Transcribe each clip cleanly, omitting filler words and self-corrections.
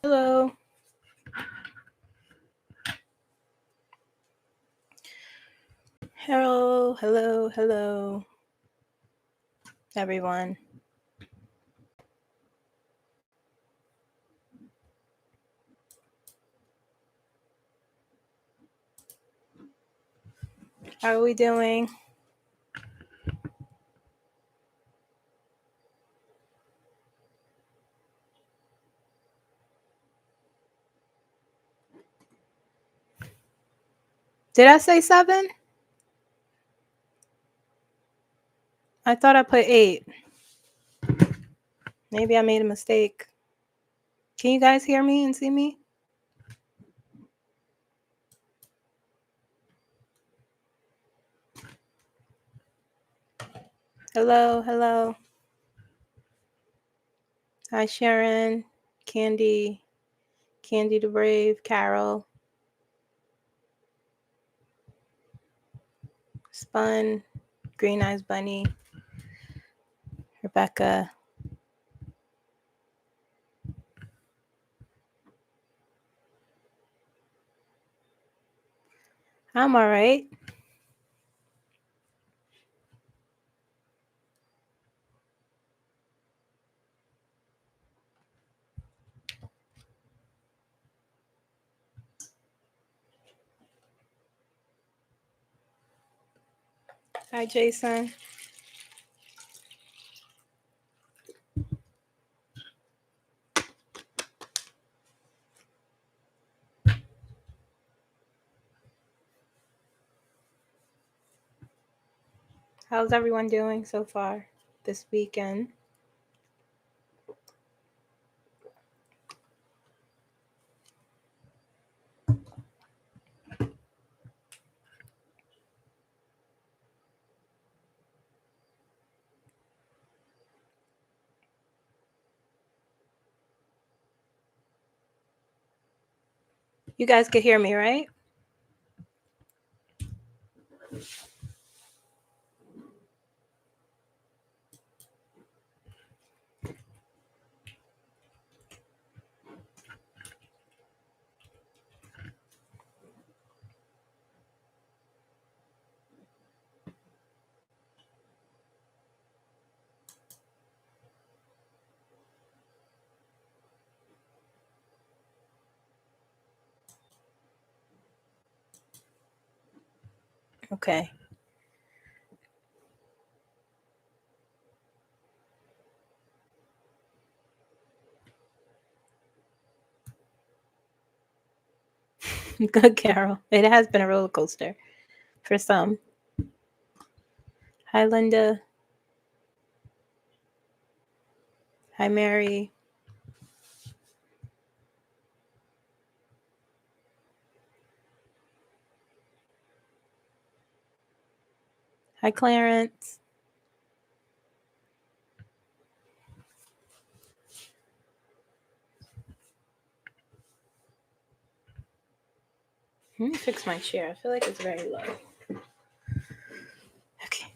Hello. Hello, everyone. How are we doing? Did I say 7? I thought I put 8. Maybe I made a mistake. Can you guys hear me and see me? Hello. Hi, Sharon, Candy the Brave, Carol, Spun, Green Eyes Bunny, Rebecca. I'm all right. Hi, Jason. How's everyone doing so far this weekend? You guys could hear me, right? Okay. Good, Carol. It has been a roller coaster for some. Hi, Linda. Hi, Mary. Hi, Clarence. Let me fix my chair. I feel like it's very low. Okay.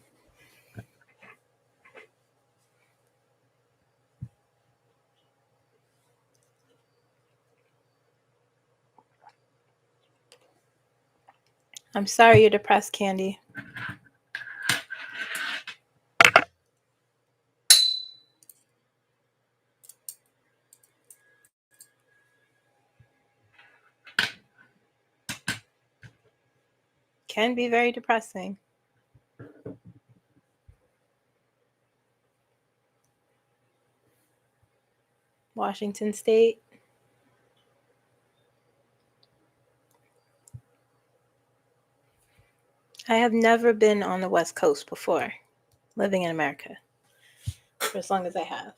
I'm sorry you're depressed, Candy. Can be very depressing. Washington State. I have never been on the West Coast before, living in America for as long as I have.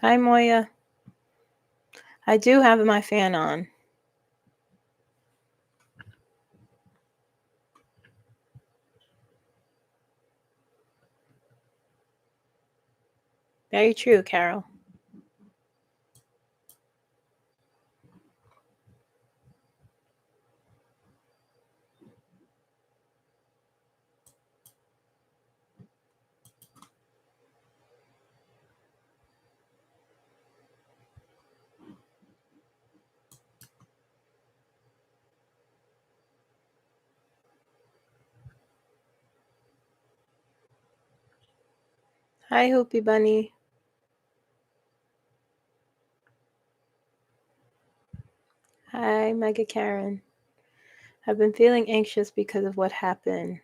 Hi, Moya. I do have my fan on. Very true, Carol. Hi, Hoopy Bunny. Hi, Mega Karen. I've been feeling anxious because of what happened,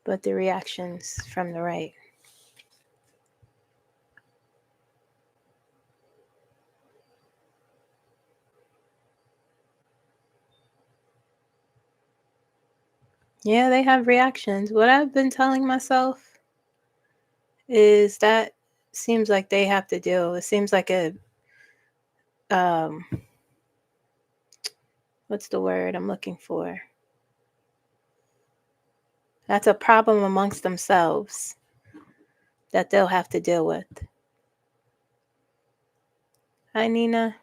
but the reactions from the right. Yeah, they have reactions. What I've been telling myself is that seems like they have to deal. It seems like a um what's the word I'm looking for? That's a problem amongst themselves that they'll have to deal with. Hi, Nina.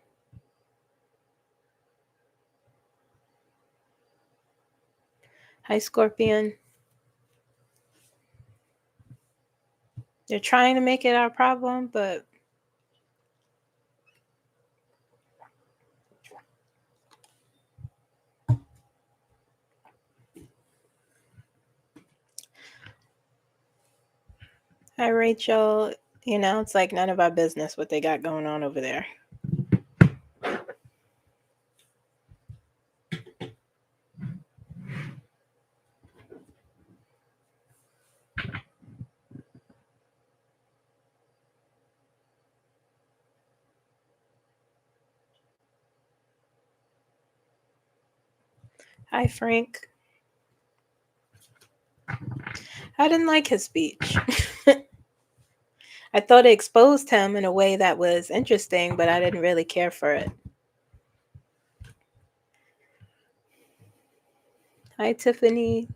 Hi, Scorpion. They're trying to make it our problem, but hi, Rachel. You know, it's like none of our business what they got going on over there. Hi, Frank. I didn't like his speech. I thought it exposed him in a way that was interesting, but I didn't really care for it. Hi, Tiffany.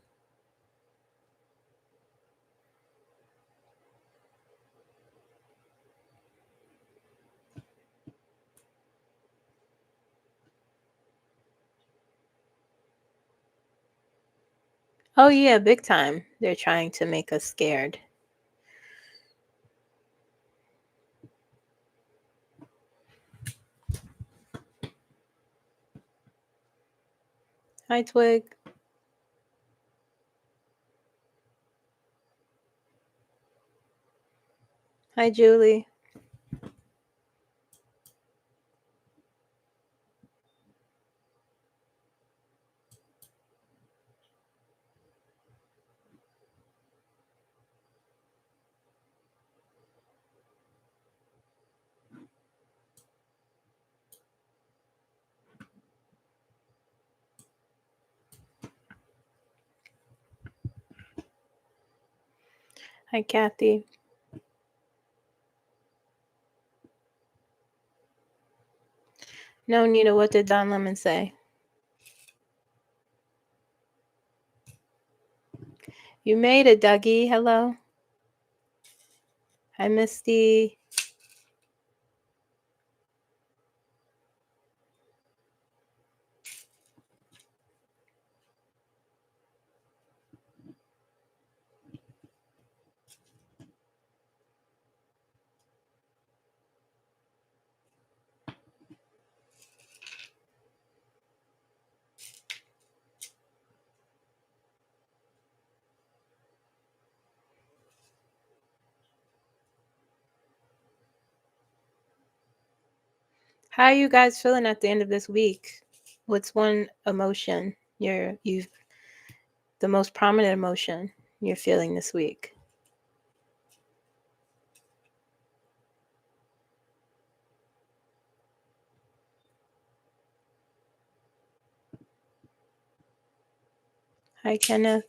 Oh, yeah, big time. They're trying to make us scared. Hi, Twig. Hi, Julie. Hi, Kathy. No, Nita, what did Don Lemon say? You made it, Dougie. Hello. Hi, Misty. How are you guys feeling at the end of this week? What's one emotion you've the most prominent emotion you're feeling this week? Hi, Kenneth.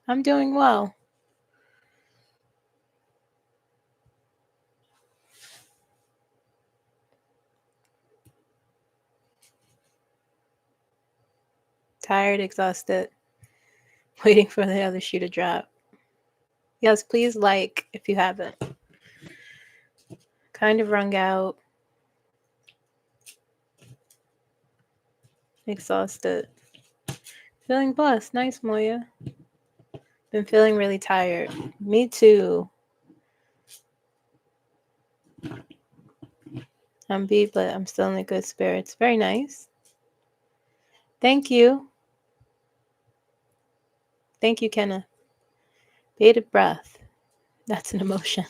I'm doing well. Tired, exhausted, waiting for the other shoe to drop. Yes, please like if you haven't. Kind of wrung out, exhausted. Feeling blessed. Nice, Moya. Been feeling really tired. Me too. I'm beat, but I'm still in a good spirits. Very nice. Thank you. Thank you, Kenna. Bated breath. That's an emotion.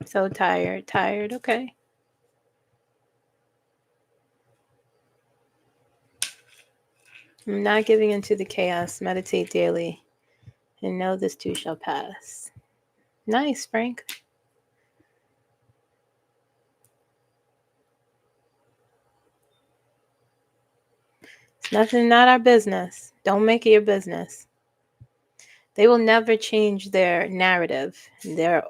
So tired. Tired. Okay. I'm not giving into the chaos. Meditate daily. And know this too shall pass. Nice, Frank. It's nothing, not our business. Don't make it your business. They will never change their narrative, their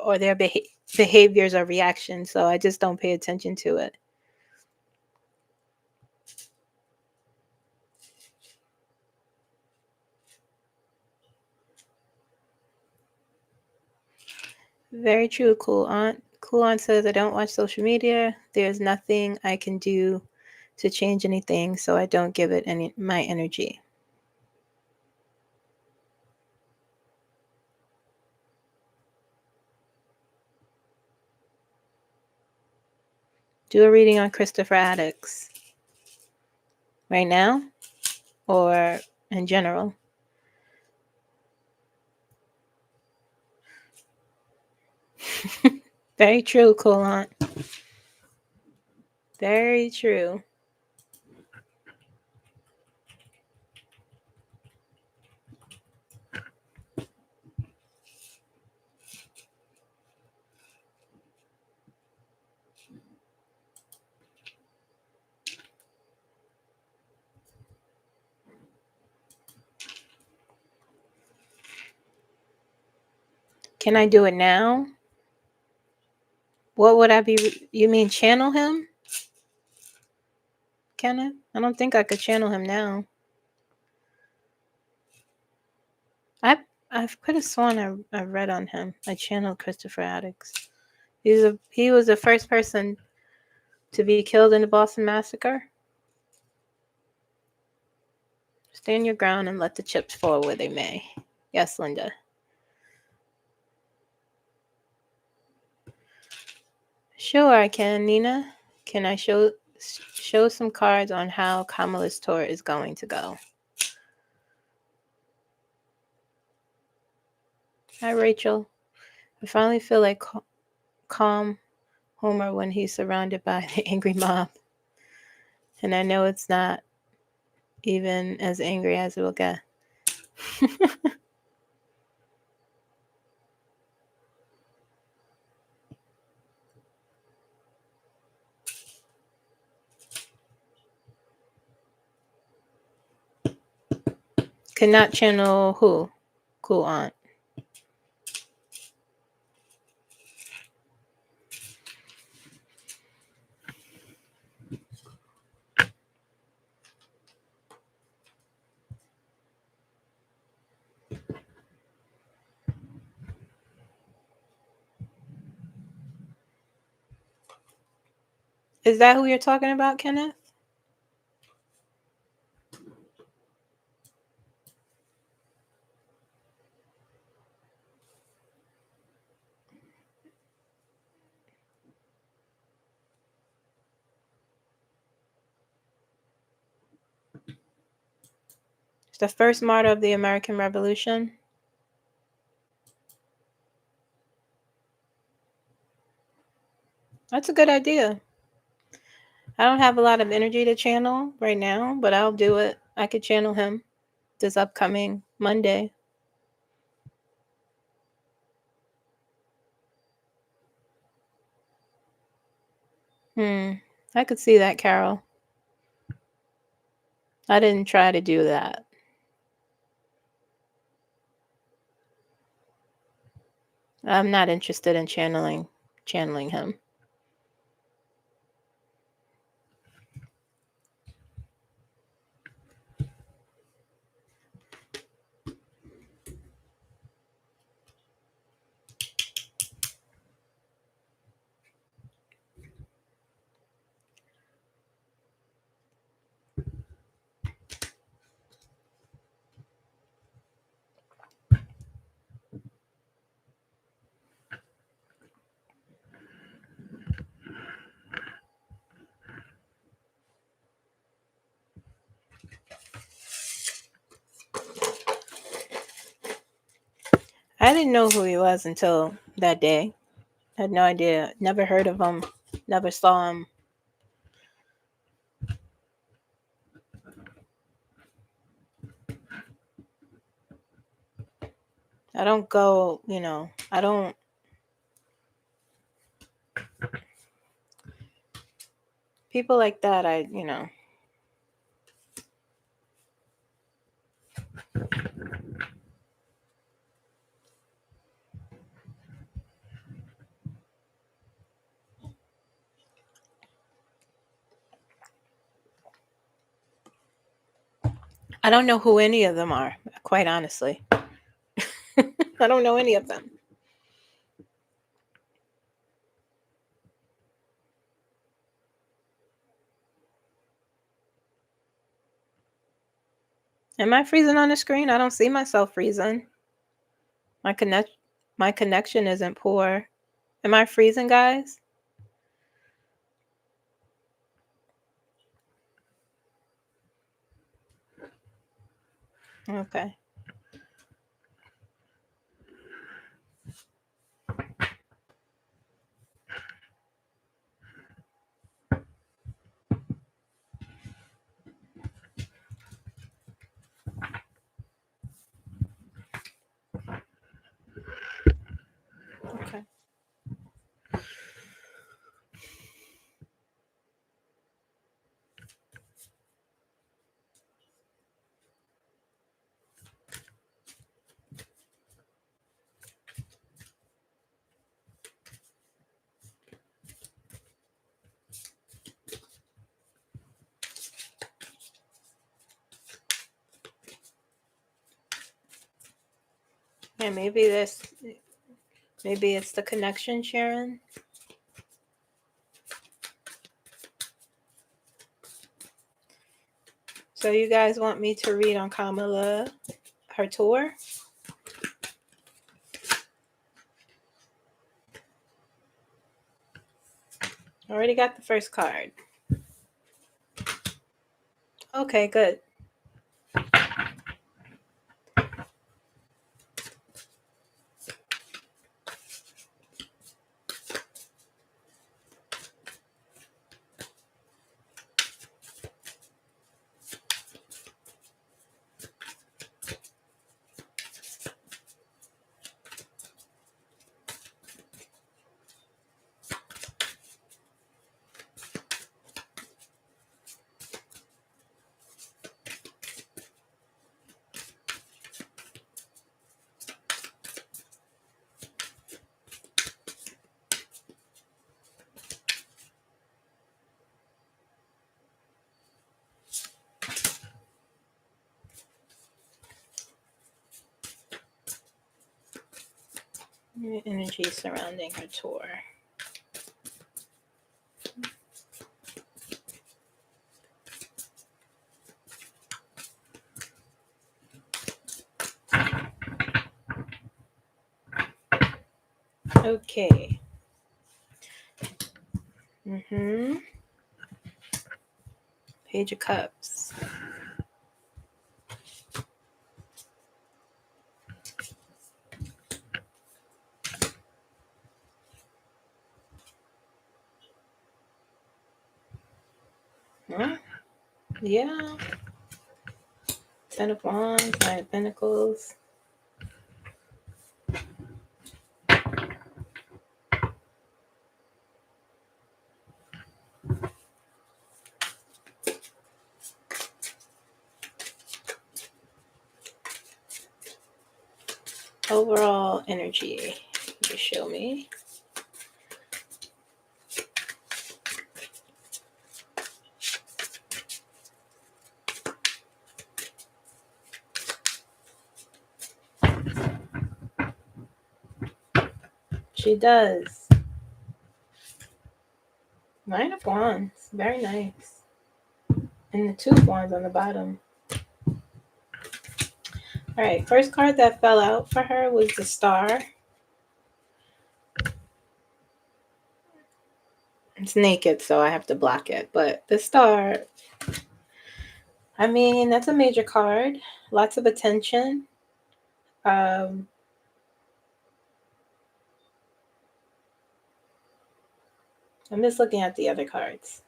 behaviors or reactions. So I just don't pay attention to it. Very true, Cool Aunt. Cool Aunt says, I don't watch social media. There's nothing I can do to change anything, so I don't give it my energy. Do a reading on Christopher Addicts. Right now? Or in general? Very true, Cool Aunt. Very true. Can I do it now? What would I be? You mean channel him? Can I? I don't think I could channel him now. I could have sworn I read on him. I channeled Christopher Addicts. He was the first person to be killed in the Boston Massacre. Stand your ground and let the chips fall where they may. Yes, Linda. Sure, I can, Nina. Can I show some cards on how Kamala's tour is going to go? Hi, Rachel. I finally feel like calm Homer when he's surrounded by the angry mob. And I know it's not even as angry as it will get. Cannot channel who? Cool Aunt. Is that who you're talking about, Kenneth? It's the first martyr of the American Revolution. That's a good idea. I don't have a lot of energy to channel right now, but I'll do it. I could channel him this upcoming Monday. I could see that, Carol. I didn't try to do that. I'm not interested in channeling him. I didn't know who he was until that day. Had no idea. Never heard of him. Never saw him. I don't go, I don't. People like that, I don't know who any of them are, quite honestly. I don't know any of them. Am I freezing on the screen? I don't see myself freezing. My connection isn't poor. Am I freezing, guys? Okay. Okay. Yeah, maybe it's the connection, Sharon. So you guys want me to read on Kamala, her tour? Already got the first card. Okay, good. Energy surrounding her tour. Okay. Page of Cups. Huh? Yeah. Ten of Wands, Nine of Pentacles. Overall energy. Just show me. She does. Nine of Wands. Very nice. And the Two of Wands on the bottom. All right. First card that fell out for her was the Star. It's naked, so I have to block it. But the Star, I mean, that's a major card. Lots of attention. I'm just looking at the other cards.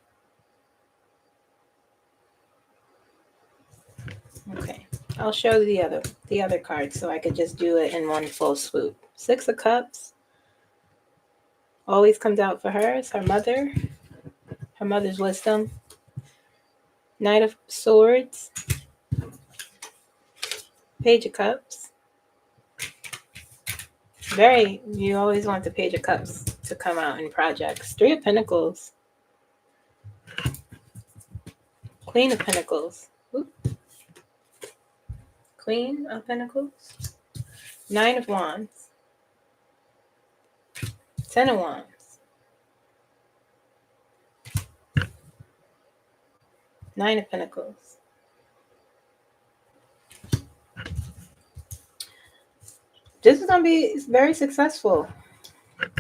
Okay, I'll show the other cards so I could just do it in one full swoop. Six of Cups always comes out for her. It's her mother's wisdom. Knight of Swords, Page of Cups. You always want the Page of Cups to come out in projects. Three of Pentacles, Queen of Pentacles. Oop. Queen of Pentacles, Nine of Wands, Ten of Wands, Nine of Pentacles. This is going to be very successful.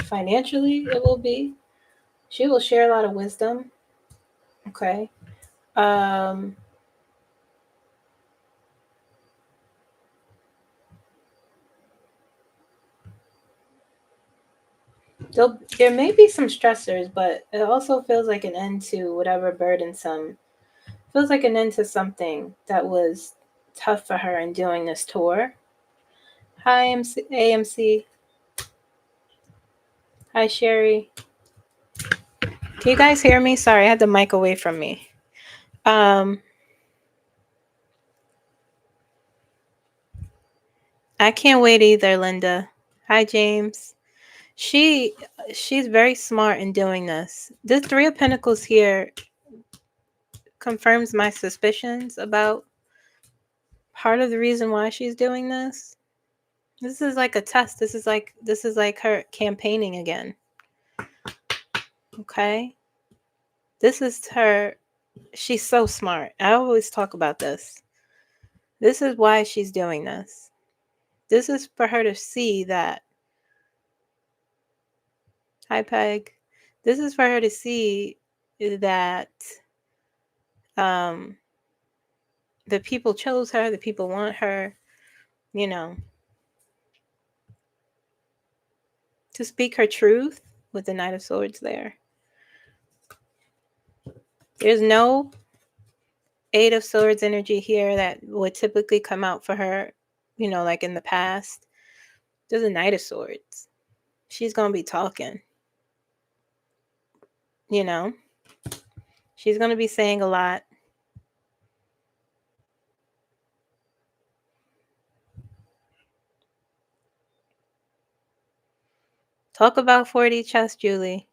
Financially, it will be. She will share a lot of wisdom. Okay. There may be some stressors, but it also feels like an end to whatever burdensome. Feels like an end to something that was tough for her in doing this tour. Hi, AMC. Hi, Sherry. Can you guys hear me? Sorry, I had the mic away from me. I can't wait either, Linda. Hi, James. She's very smart in doing this. This Three of Pentacles here confirms my suspicions about part of the reason why she's doing this. This is like a test. This is like her campaigning again. Okay? This is her. She's so smart. I always talk about this. This is why she's doing this. This is for her to see that. Hi, Peg. This is for her to see that the people chose her, the people want her, to speak her truth with the Knight of Swords there. There's no Eight of Swords energy here that would typically come out for her, like in the past. There's a Knight of Swords. She's going to be talking. She's going to be saying a lot. Talk about 4D chess, Julie.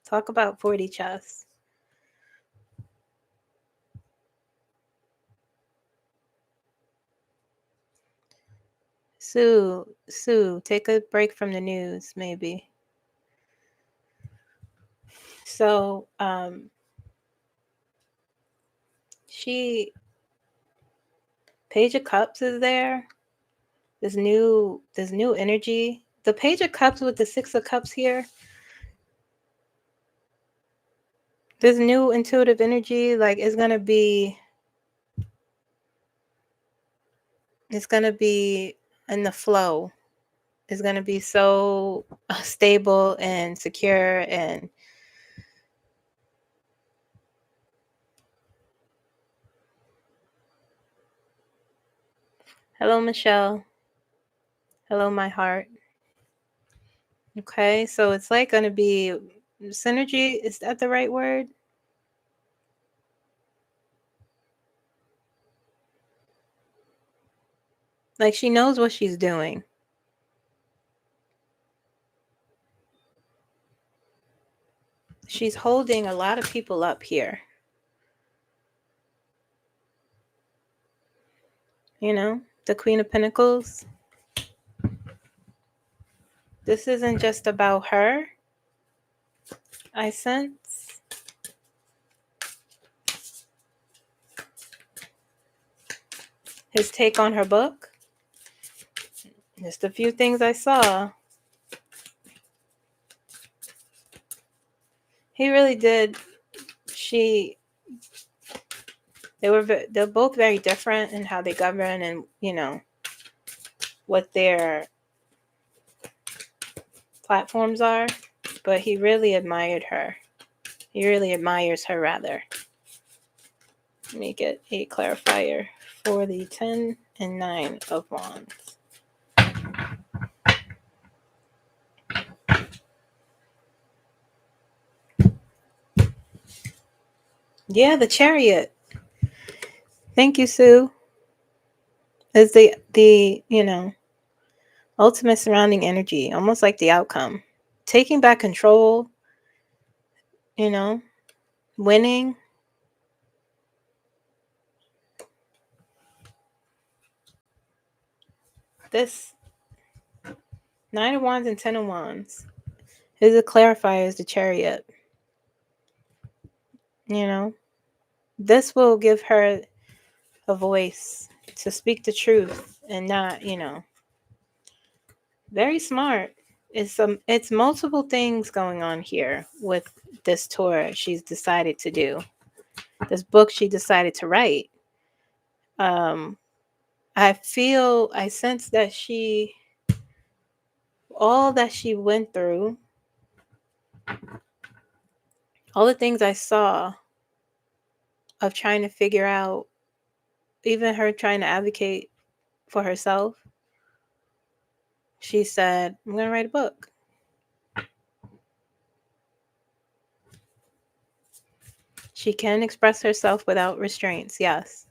Talk about 4D chess. Sue, take a break from the news, maybe. So, Page of Cups is there. This new energy. The Page of Cups with the Six of Cups here. This new intuitive energy, like, is gonna be in the flow. It's gonna be so stable and secure and hello, Michelle. Hello, my heart. Okay, so it's like gonna be synergy. Is that the right word? Like, she knows what she's doing. She's holding a lot of people up here. The Queen of Pentacles. This isn't just about her, I sense. His take on her book. Just a few things I saw. He really did. they're both very different in how they govern and, what their platforms are, but he really admired her. He really admires her, rather. Let me get a clarifier for the 10 and 9 of Wands. Yeah, the Chariot. Thank you, Sue. Is the ultimate surrounding energy, almost like the outcome. Taking back control, winning. This 9 of Wands and 10 of Wands is a clarifier as the Chariot. This will give her a voice to speak the truth and not, very smart. It's multiple things going on here with this tour she's decided to do. This book she decided to write. I sense that all that she went through, all the things I saw of trying to figure out, even her trying to advocate for herself, she said, I'm going to write a book. She can express herself without restraints, yes.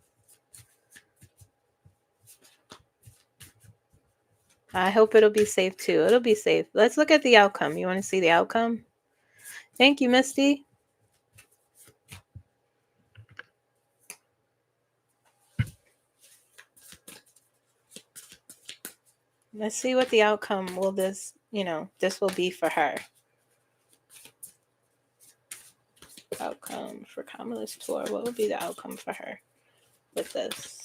I hope it'll be safe too. It'll be safe. Let's look at the outcome. You want to see the outcome? Thank you, Misty. Let's see what the outcome will this will be for her. Outcome for Kamala's tour. What will be the outcome for her with this?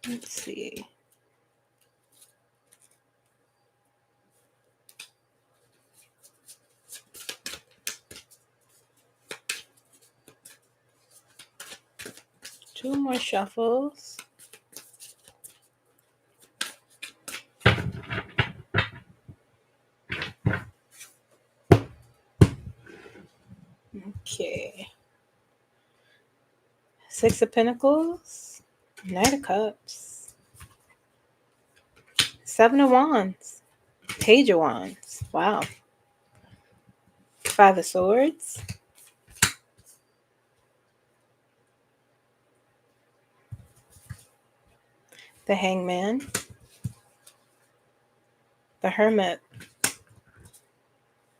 Let's see. Two more shuffles. Okay. 6 of Pentacles. Knight of Cups. 7 of Wands. Page of Wands. Wow. 5 of Swords. The Hangman. The Hermit.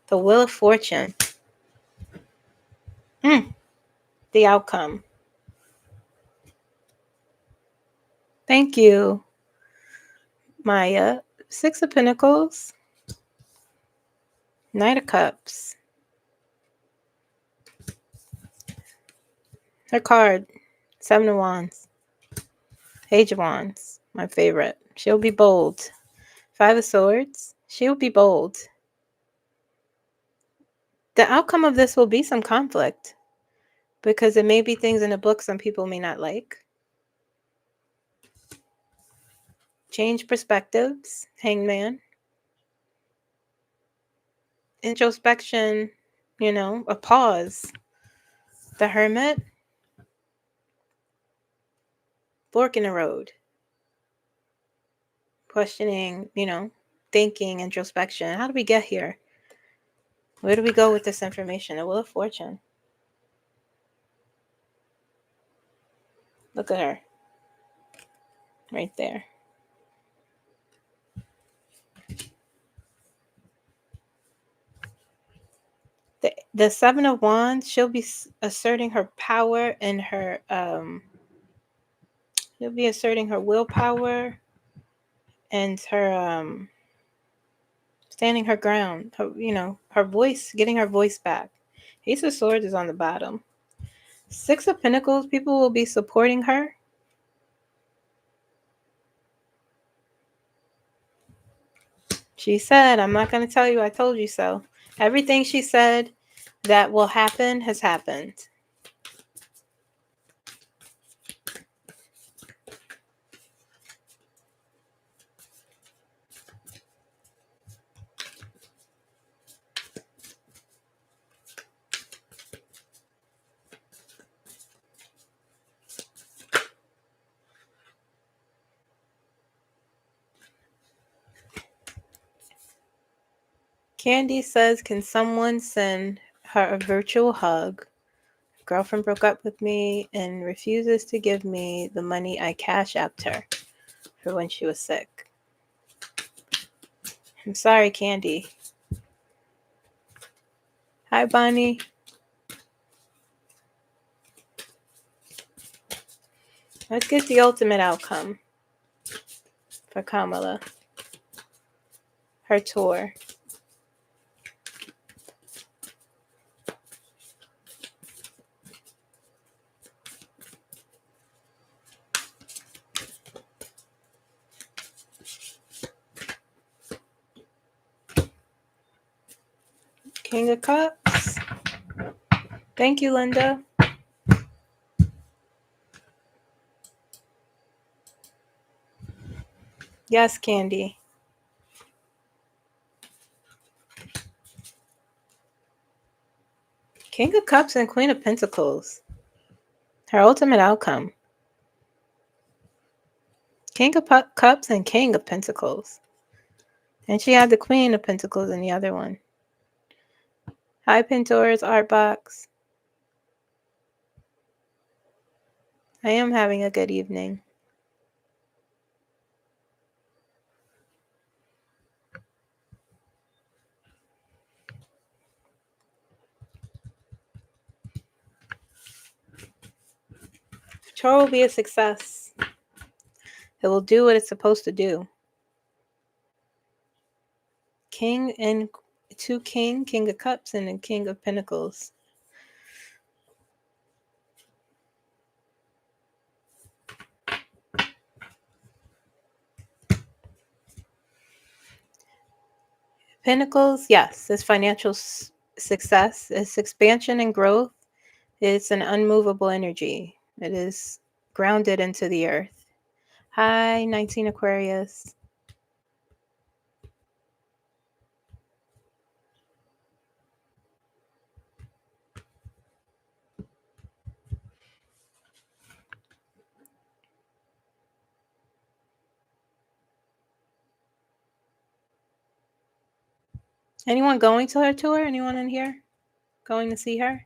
The Wheel of Fortune. The outcome. Thank you, Maya. 6 of Pentacles. Knight of Cups. Her card. 7 of Wands. Page of Wands. My favorite. She'll be bold. 5 of Swords. She'll be bold. The outcome of this will be some conflict, because there may be things in the book some people may not like. Change perspectives. Hangman. Introspection. A pause. The Hermit. Fork in the road. Questioning, thinking, introspection. How do we get here? Where do we go with this information? The Wheel of Fortune. Look at her. Right there. The Seven of Wands, she'll be asserting her power and her she'll be asserting her willpower and her standing her ground, her voice, getting her voice back. Ace of Swords is on the bottom. Six of Pentacles, people will be supporting her. She said, I'm not going to tell you I told you so. Everything she said that will happen has happened. Candy says, can someone send her a virtual hug? Girlfriend broke up with me and refuses to give me the money I cash apped her for when she was sick. I'm sorry, Candy. Hi, Bonnie. Let's get the ultimate outcome for Kamala. Her tour. King of Cups. Thank you, Linda. Yes, Candy. King of Cups and Queen of Pentacles. Her ultimate outcome. King of Cups and King of Pentacles. And she had the Queen of Pentacles in the other one. Hi, Pandora's Art Box. I am having a good evening. Tour will be a success. It will do what it's supposed to do. King and King of Cups and a King of Pentacles. Pentacles, yes, it's financial success. It's expansion and growth. It's an unmovable energy. It is grounded into the earth. Hi, 19 Aquarius. Anyone going to her tour? Anyone in here going to see her?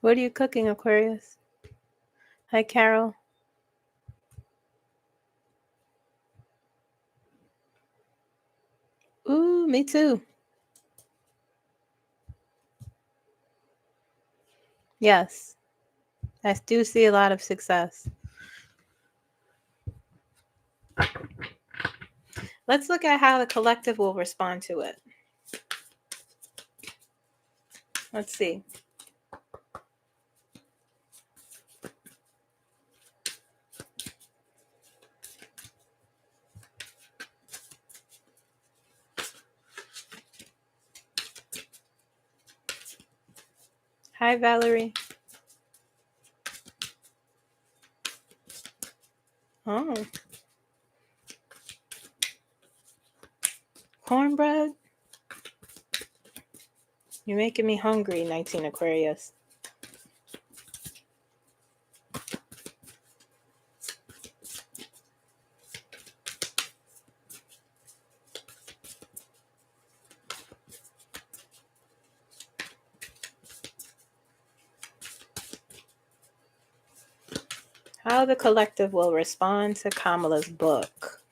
What are you cooking, Aquarius? Hi, Carol. Ooh, me too. Yes, I do see a lot of success. Let's look at how the collective will respond to it. Let's see. Hi, Valerie. Oh. Cornbread? You're making me hungry, 19 Aquarius. how the collective will respond to Kamala's book.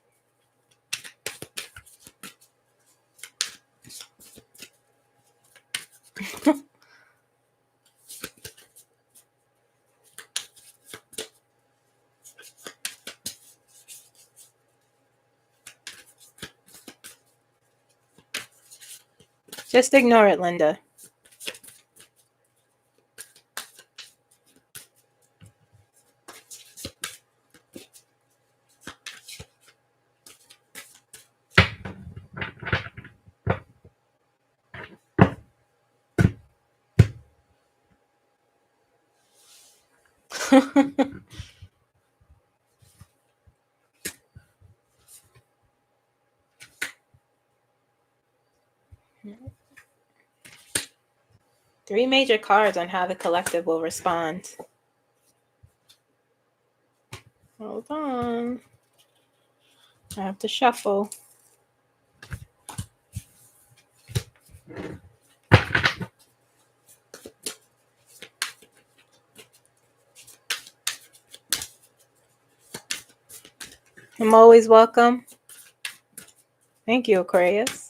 Just ignore it, Linda. Three major cards on how the collective will respond. Hold on. I have to shuffle. I'm always welcome. Thank you, Aquarius.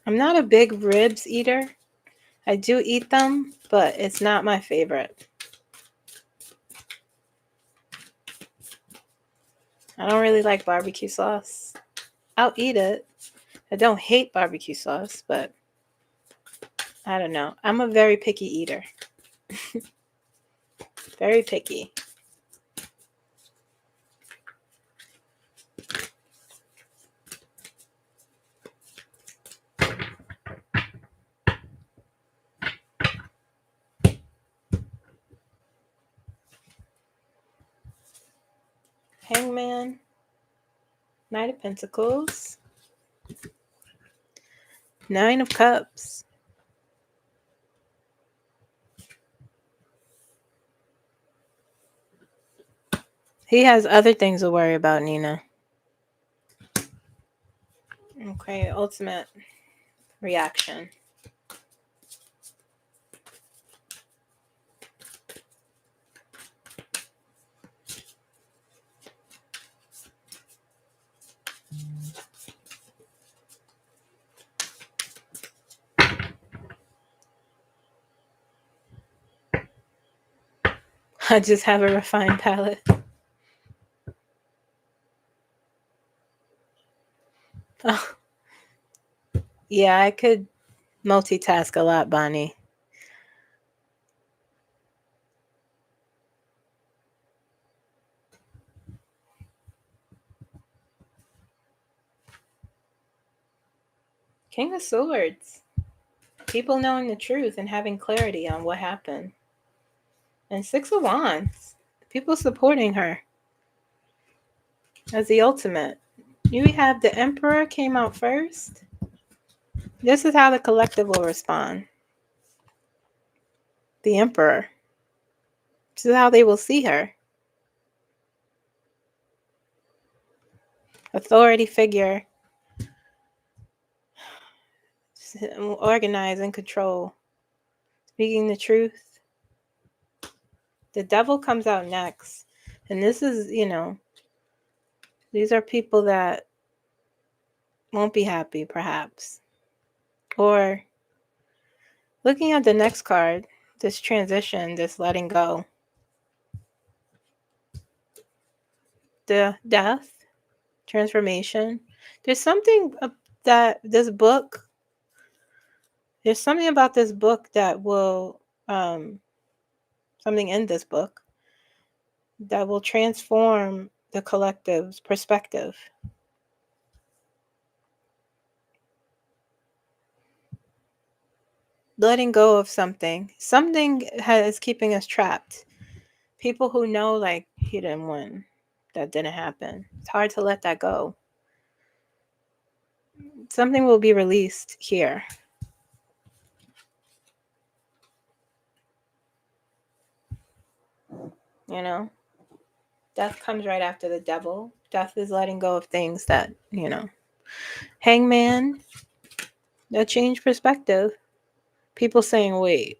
I'm not a big ribs eater. I do eat them, but it's not my favorite. I don't really like barbecue sauce. I'll eat it. I don't hate barbecue sauce, but I don't know. I'm a very picky eater. Very picky. Hangman. Knight of Pentacles. Nine of Cups. He has other things to worry about, Nina. Okay, ultimate reaction. I just have a refined palate. Oh. Yeah, I could multitask a lot, Bonnie. King of Swords. People knowing the truth and having clarity on what happened. And Six of Wands. People supporting her as the ultimate. You have the Emperor came out first. This is how the collective will respond. The Emperor. This is how they will see her. Authority figure. Organize and control. Speaking the truth. The Devil comes out next. And this is, these are people that won't be happy, perhaps. Or looking at the next card, this transition, this letting go. The death, transformation. There's something that this book, there's something about this book that will, something in this book that will transform the collective's perspective. Letting go of something. Something is keeping us trapped. People who know, like, he didn't win. That didn't happen. It's hard to let that go. Something will be released here. Death comes right after the Devil. Death is letting go of things that, Hangman, that change perspective. People saying, wait,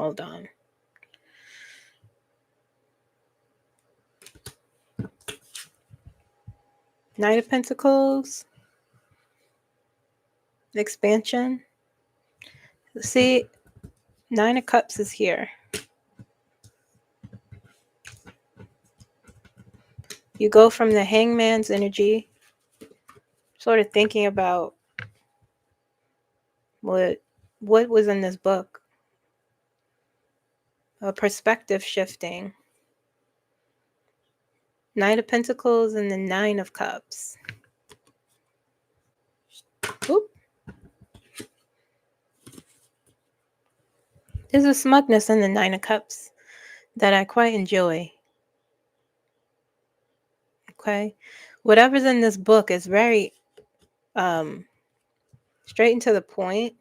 Hold on. Knight of Pentacles. Expansion. See, Nine of Cups is here. You go from the Hangman's energy, sort of thinking about what was in this book. A perspective shifting. Knight of Pentacles and the Nine of Cups. Oop. There's a smugness in the Nine of Cups that I quite enjoy. Okay. Whatever's in this book is very straight and to the point,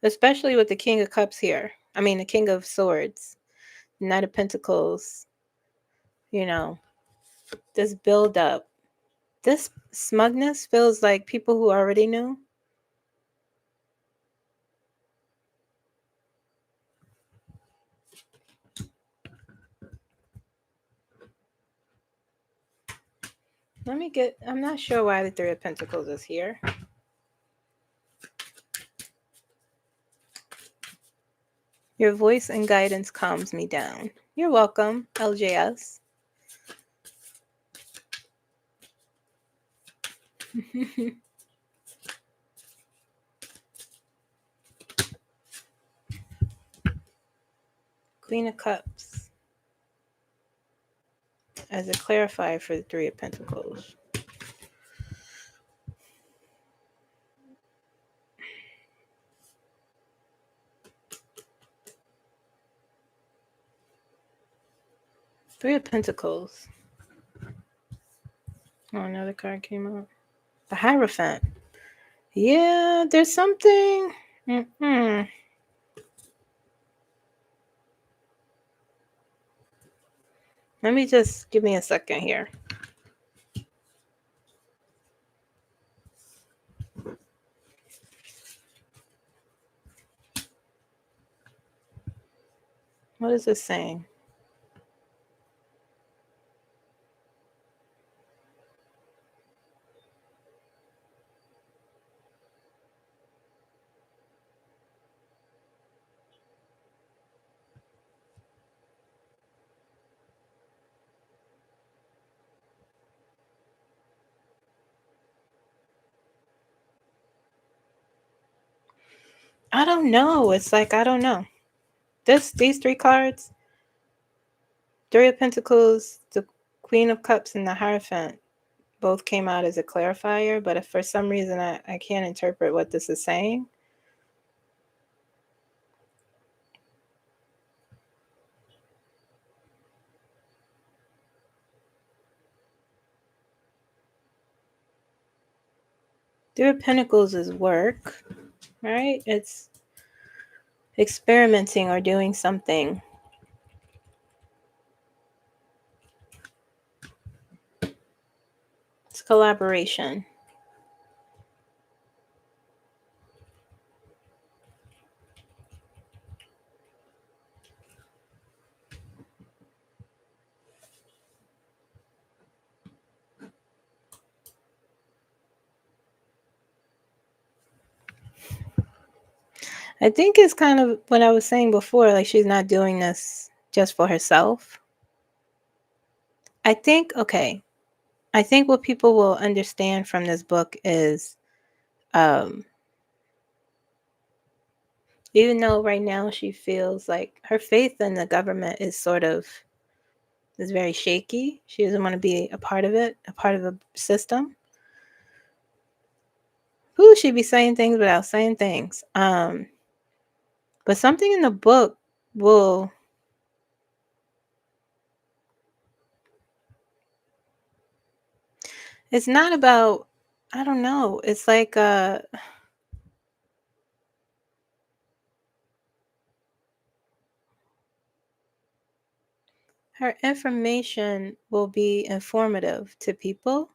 especially with the King of Cups here. I mean, the King of Swords, Knight of Pentacles, you know, this build up. This smugness feels like people who already knew. I'm not sure why the Three of Pentacles is here. Your voice and guidance calms me down. You're welcome, LJS. Queen of Cups as a clarifier for the Three of Pentacles. Three of Pentacles. Oh, another card came out. The Hierophant. Yeah, there's something. Let me just give me a second here. What is this saying? I don't know. It's like I don't know. These three cards, Three of Pentacles, the Queen of Cups, and the Hierophant, both came out as a clarifier, but if for some reason I can't interpret what this is saying. Three of Pentacles is work, right? It's experimenting or doing something. It's collaboration. I think it's kind of what I was saying before, like she's not doing this just for herself. I think what people will understand from this book is even though right now she feels like her faith in the government is very shaky. She doesn't want to be a part of it, a part of the system. Who she'd be saying things without saying things. But something in the book will it's not about I don't know. It's like her information will be informative to people.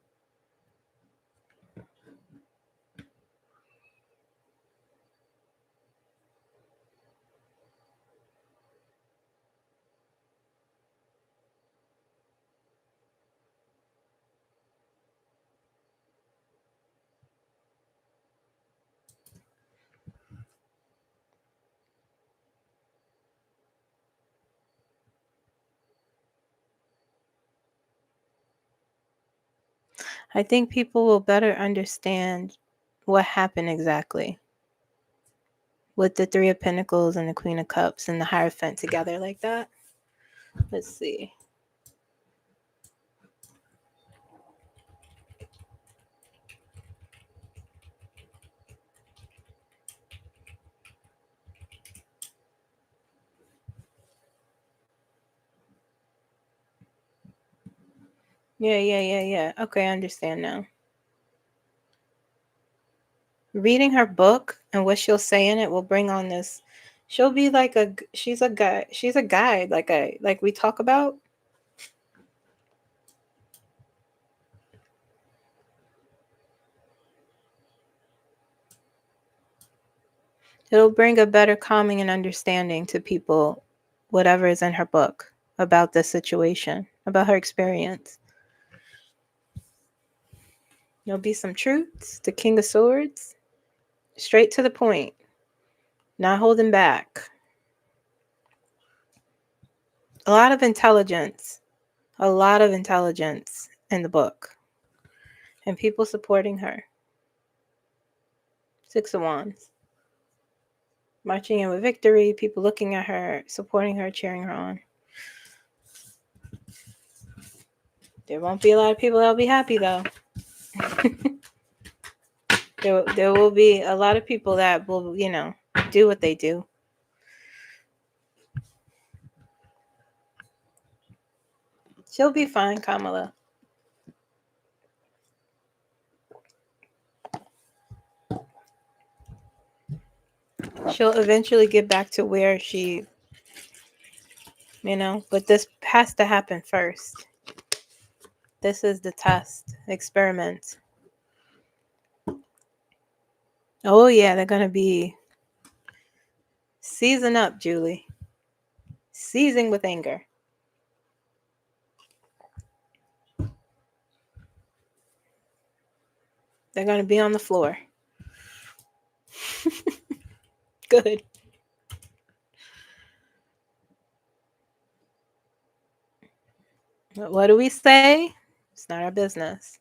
I think people will better understand what happened exactly with the Three of Pentacles and the Queen of Cups and the Hierophant together like that. Let's see. Yeah. Okay, I understand now. Reading her book and what she'll say in it will bring on this. She'll be like she's a guide, like we talk about. It'll bring a better calming and understanding to people, whatever is in her book about the situation, about her experience. There'll be some truths, the King of Swords, straight to the point, not holding back. A lot of intelligence in the book, and people supporting her. Six of Wands. Marching in with victory, people looking at her, supporting her, cheering her on. There won't be a lot of people that'll be happy though. There will be a lot of people that will, do what they do. She'll be fine, Kamala. She'll eventually get back to where she, but this has to happen first. This is the test, experiment. Oh, yeah, they're going to be season up, Julie. Seizing with anger. They're going to be on the floor. Good. What do we say? It's not our business.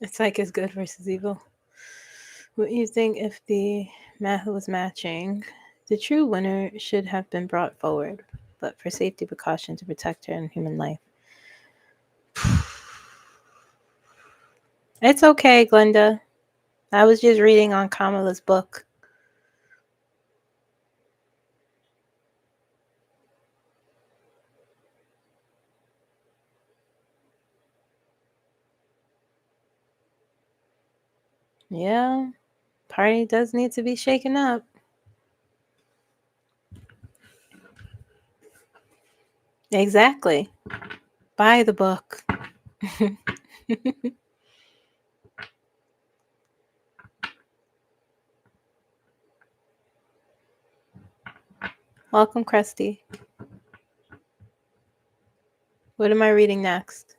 It's like it's good versus evil. What do you think if the math was matching? The true winner should have been brought forward, but for safety precaution to protect her and human life. It's okay, Glenda. I was just reading on Kamala's book. Yeah, party does need to be shaken up. Exactly. Buy the book. Welcome, Krusty. What am I reading next?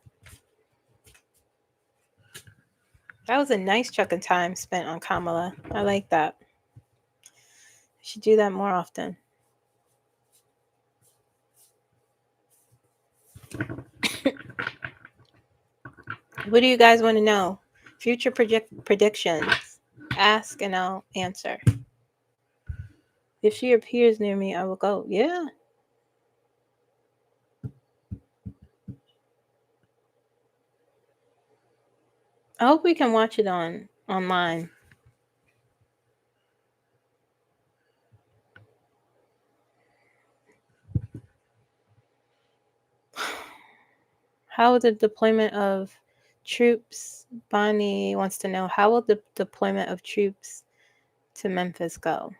That was a nice chunk of time spent on Kamala. I like that. I should do that more often. What do you guys want to know? Future predictions. Ask and I'll answer. If she appears near me, I will go. Yeah. I hope we can watch it online. How will the deployment of troops, Bonnie wants to know, how will the deployment of troops to Memphis go?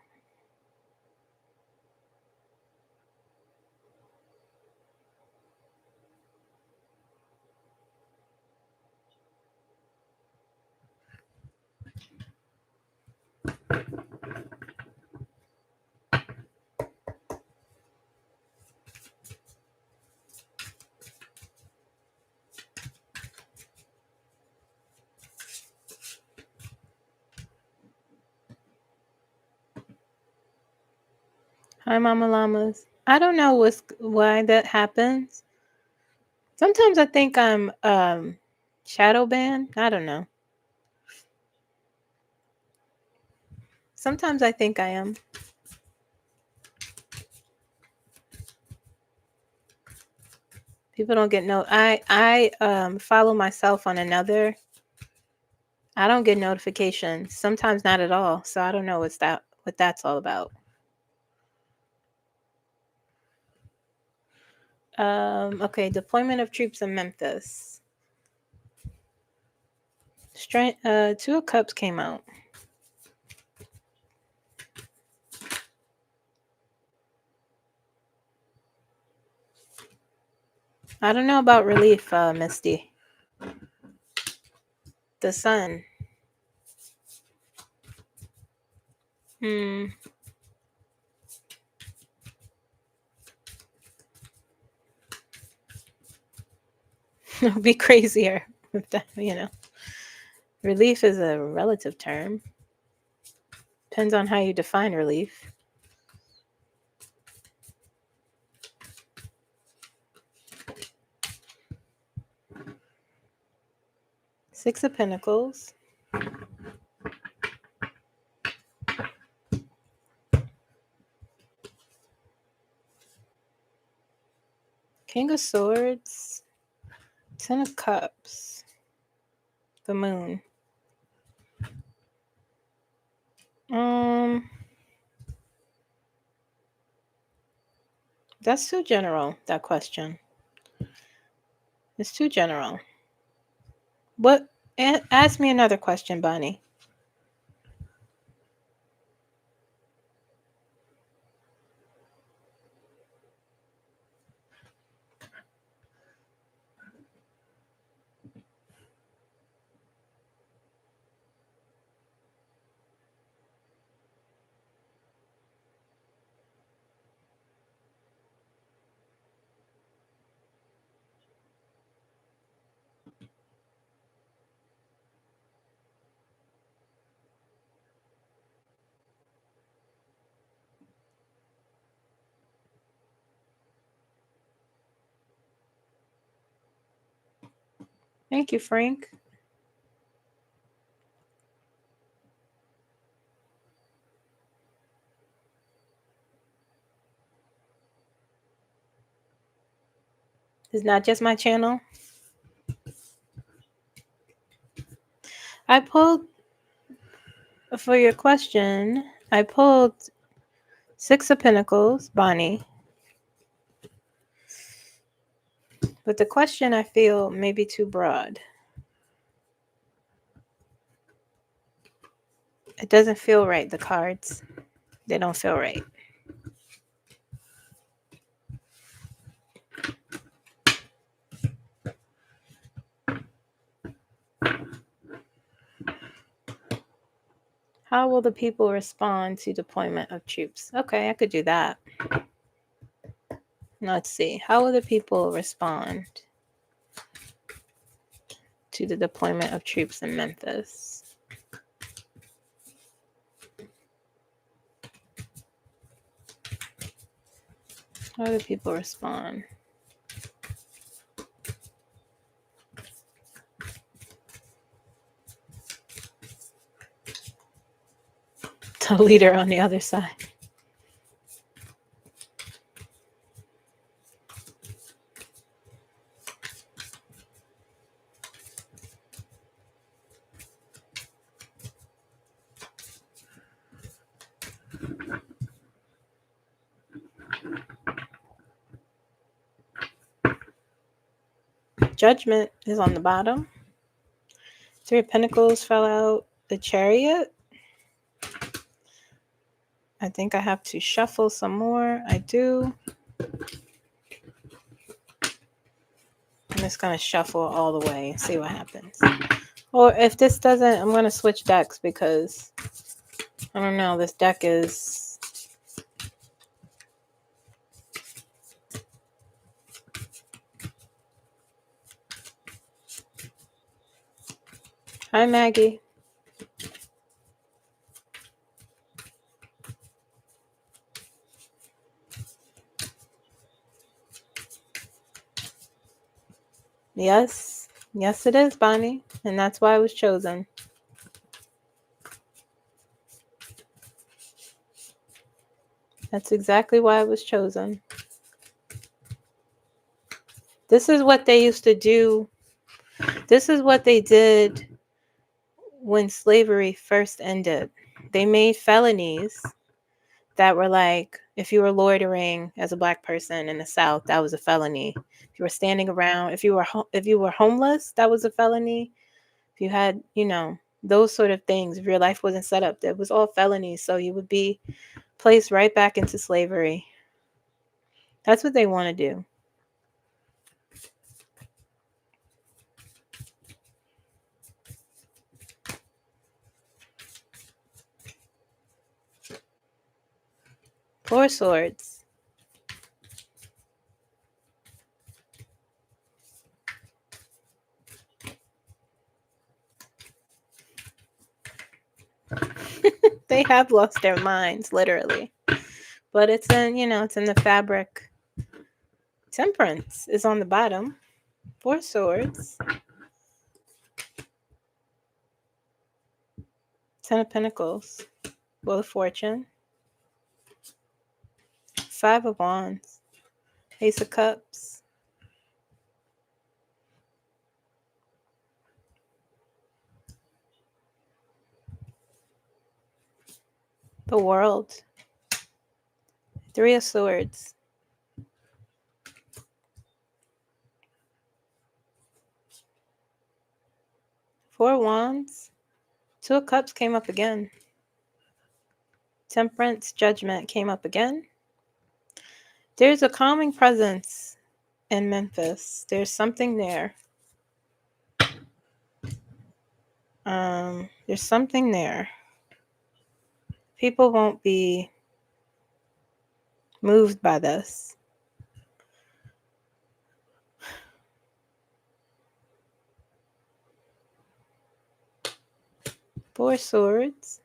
Hi, Mama Llamas. I don't know why that happens. Sometimes I think I'm shadow banned. I don't know. Sometimes I think I am. People don't get no. I follow myself on another. I don't get notifications. Sometimes not at all. So I don't know what that's all about. Okay, deployment of troops in Memphis. Two of Cups came out. I don't know about relief, Misty. The Sun. It'll be crazier if that, Relief is a relative term. Depends on how you define relief. Six of Pentacles. King of Swords. Ten of Cups. The Moon. That's too general, that question. It's too general. What? Ask me another question, Bonnie. Thank you, Frank. It's not just my channel. I pulled, for your question, I pulled Six of Pentacles, Bonnie. But the question I feel may be too broad. It doesn't feel right, the cards. They don't feel right. How will the people respond to deployment of troops? Okay, I could do that. Let's see. How will the people respond to the deployment of troops in Memphis? How do people respond? The leader on the other side. Judgment is on the bottom. Three of Pentacles fell out. The Chariot. I think I have to shuffle some more. I do. I'm just going to shuffle all the way and see what happens. Or if this doesn't, I'm going to switch decks because, I don't know, this deck is... Hi, Maggie. Yes. Yes, it is, Bonnie. And that's why I was chosen. That's exactly why I was chosen. This is what they used to do. This is what they did when slavery first ended. They made felonies that were like, if you were loitering as a black person in the South, that was a felony. If you were standing around, if you were homeless, that was a felony. If you had, those sort of things, if your life wasn't set up, that was all felonies. So you would be placed right back into slavery. That's what they want to do. Four swords. They have lost their minds, literally. But it's in the fabric. Temperance is on the bottom. Four swords. Ten of Pentacles. Wheel of Fortune. Five of Wands. Ace of Cups. The World. Three of Swords. Four Wands. Two of Cups came up again. Temperance, Judgment came up again. There's a calming presence in Memphis. There's something there. There's something there. People won't be moved by this. Four Swords.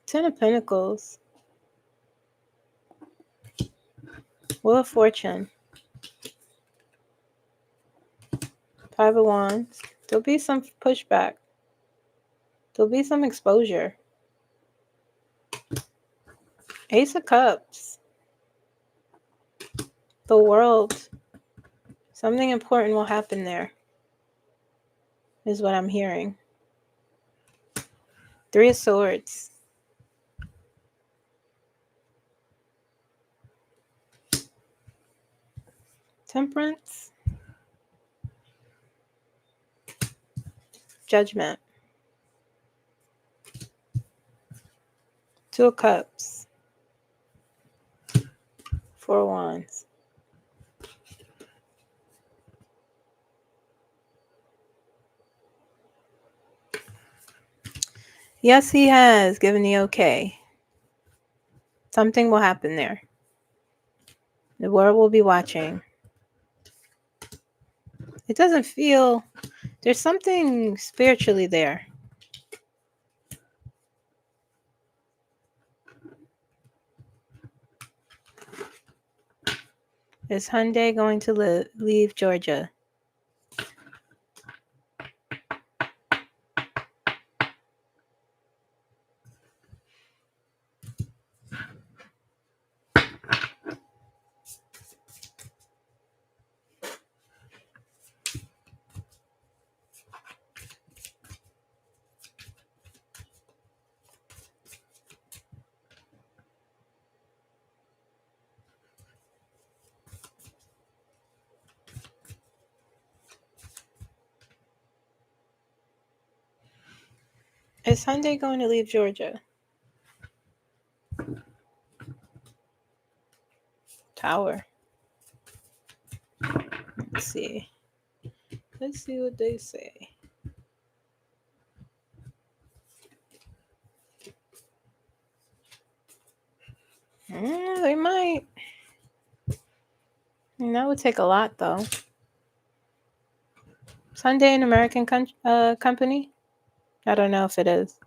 Ten of Pentacles. Wheel of Fortune. Five of Wands. There'll be some pushback. There'll be some exposure. Ace of Cups. The World. Something important will happen there, is what I'm hearing. Three of Swords. Temperance. Judgment. Two of Cups. Four of Wands. Yes, he has given the okay. Something will happen there. The world will be watching. It doesn't feel... There's something spiritually there. Is Hyundai going to leave Georgia? Is Hyundai going to leave Georgia? Tower. Let's see. Let's see what they say. They might. And that would take a lot, though. Hyundai, an American company. I don't know if it is.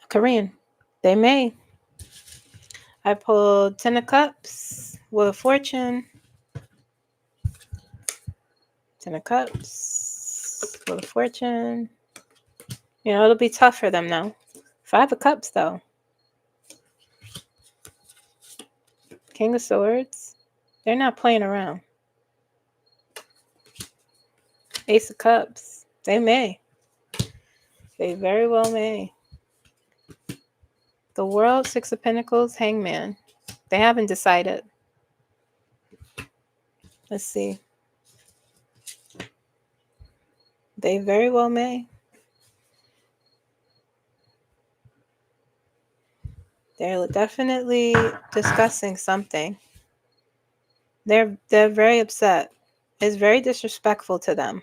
Korean. They may. I pulled 10 of Cups, Wheel of Fortune, 10 of Cups, Wheel of Fortune. You know, it'll be tough for them now. 5 of Cups, though. King of Swords. They're not playing around. Ace of Cups. They may. They very well may. The World, 6 of Pentacles, Hangman. They haven't decided. Let's see. They very well may. They're definitely discussing something. They're very upset. It's very disrespectful to them.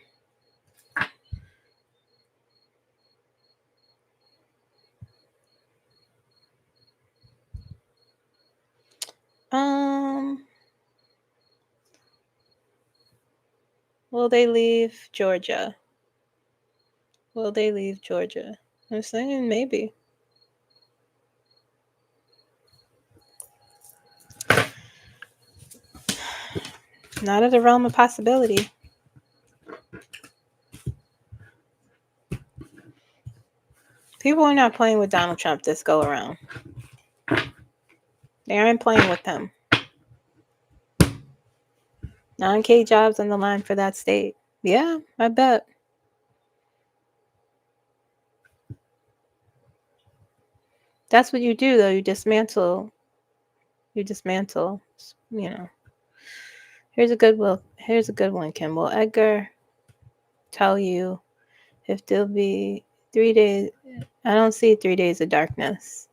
Will they leave Georgia? Will they leave Georgia? I'm saying maybe. Not out of the realm of possibility. People are not playing with Donald Trump this go around. They aren't playing with him. 9K jobs on the line for that state. Yeah, I bet. That's what you do, though. You dismantle. You know. Here's a good one, Kim. Will Edgar tell you if there'll be 3 days? I don't see 3 days of darkness.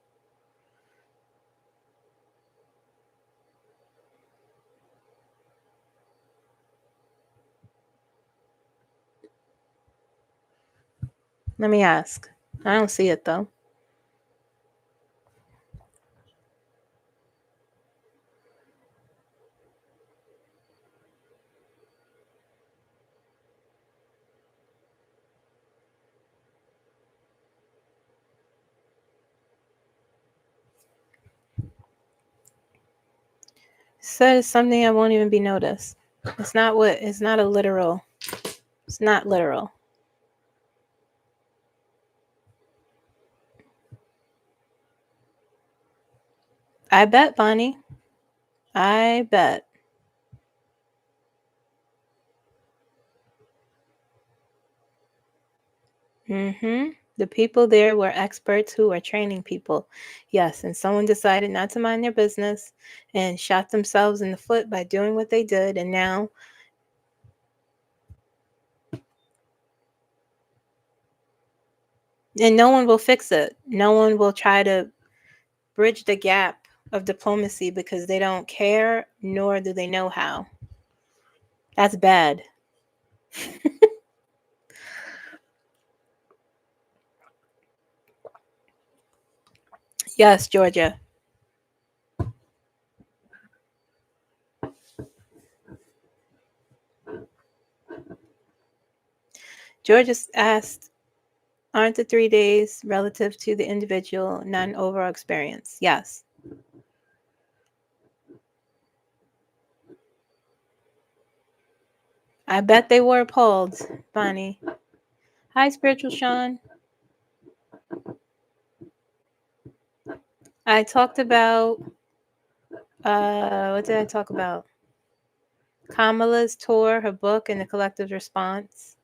Let me ask. I don't see it, though. Says something that won't even be noticed. It's not a literal. It's not literal. I bet, Bonnie. I bet. The people there were experts who were training people. Yes, and someone decided not to mind their business and shot themselves in the foot by doing what they did, and now no one will fix it. No one will try to bridge the gap of diplomacy because they don't care, nor do they know how. That's bad. Yes, Georgia. Georgia asked, aren't the 3 days relative to the individual, not an overall experience? Yes. I bet they were appalled, Bonnie. Hi, Spiritual Sean. I talked about, what did I talk about? Kamala's tour, her book, and the collective response.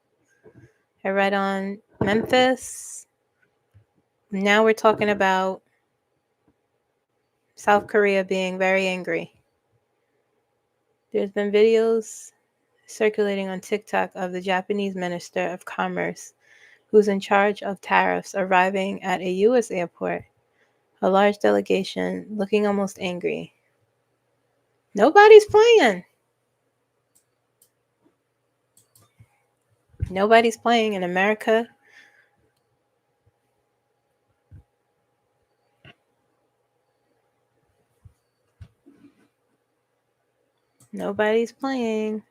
I read on Memphis. Now we're talking about South Korea being very angry. There's been videos circulating on TikTok of the Japanese Minister of Commerce, who's in charge of tariffs, arriving at a U.S. airport. A large delegation looking almost angry. Nobody's playing. Nobody's playing in America. Nobody's playing.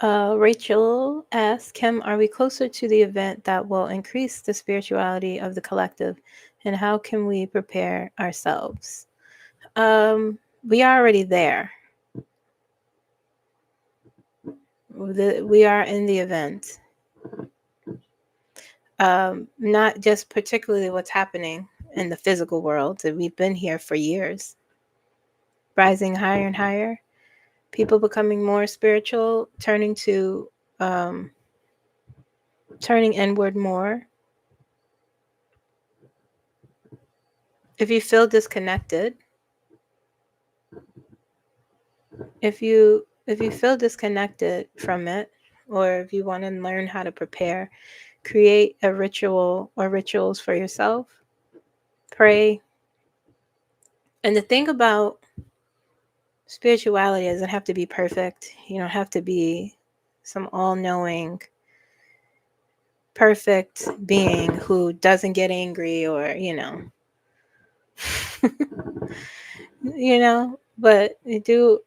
Rachel asks, Kim, are we closer to the event that will increase the spirituality of the collective? And how can we prepare ourselves? We are already there. We are in the event. Not just particularly what's happening in the physical world. We've been here for years. Rising higher and higher. People becoming more spiritual, turning inward more. If you feel disconnected, if you feel disconnected from it, or if you want to learn how to prepare, create a ritual or rituals for yourself. Pray. And the thing about spirituality doesn't have to be perfect. You don't have to be some all-knowing, perfect being who doesn't get angry or, but do,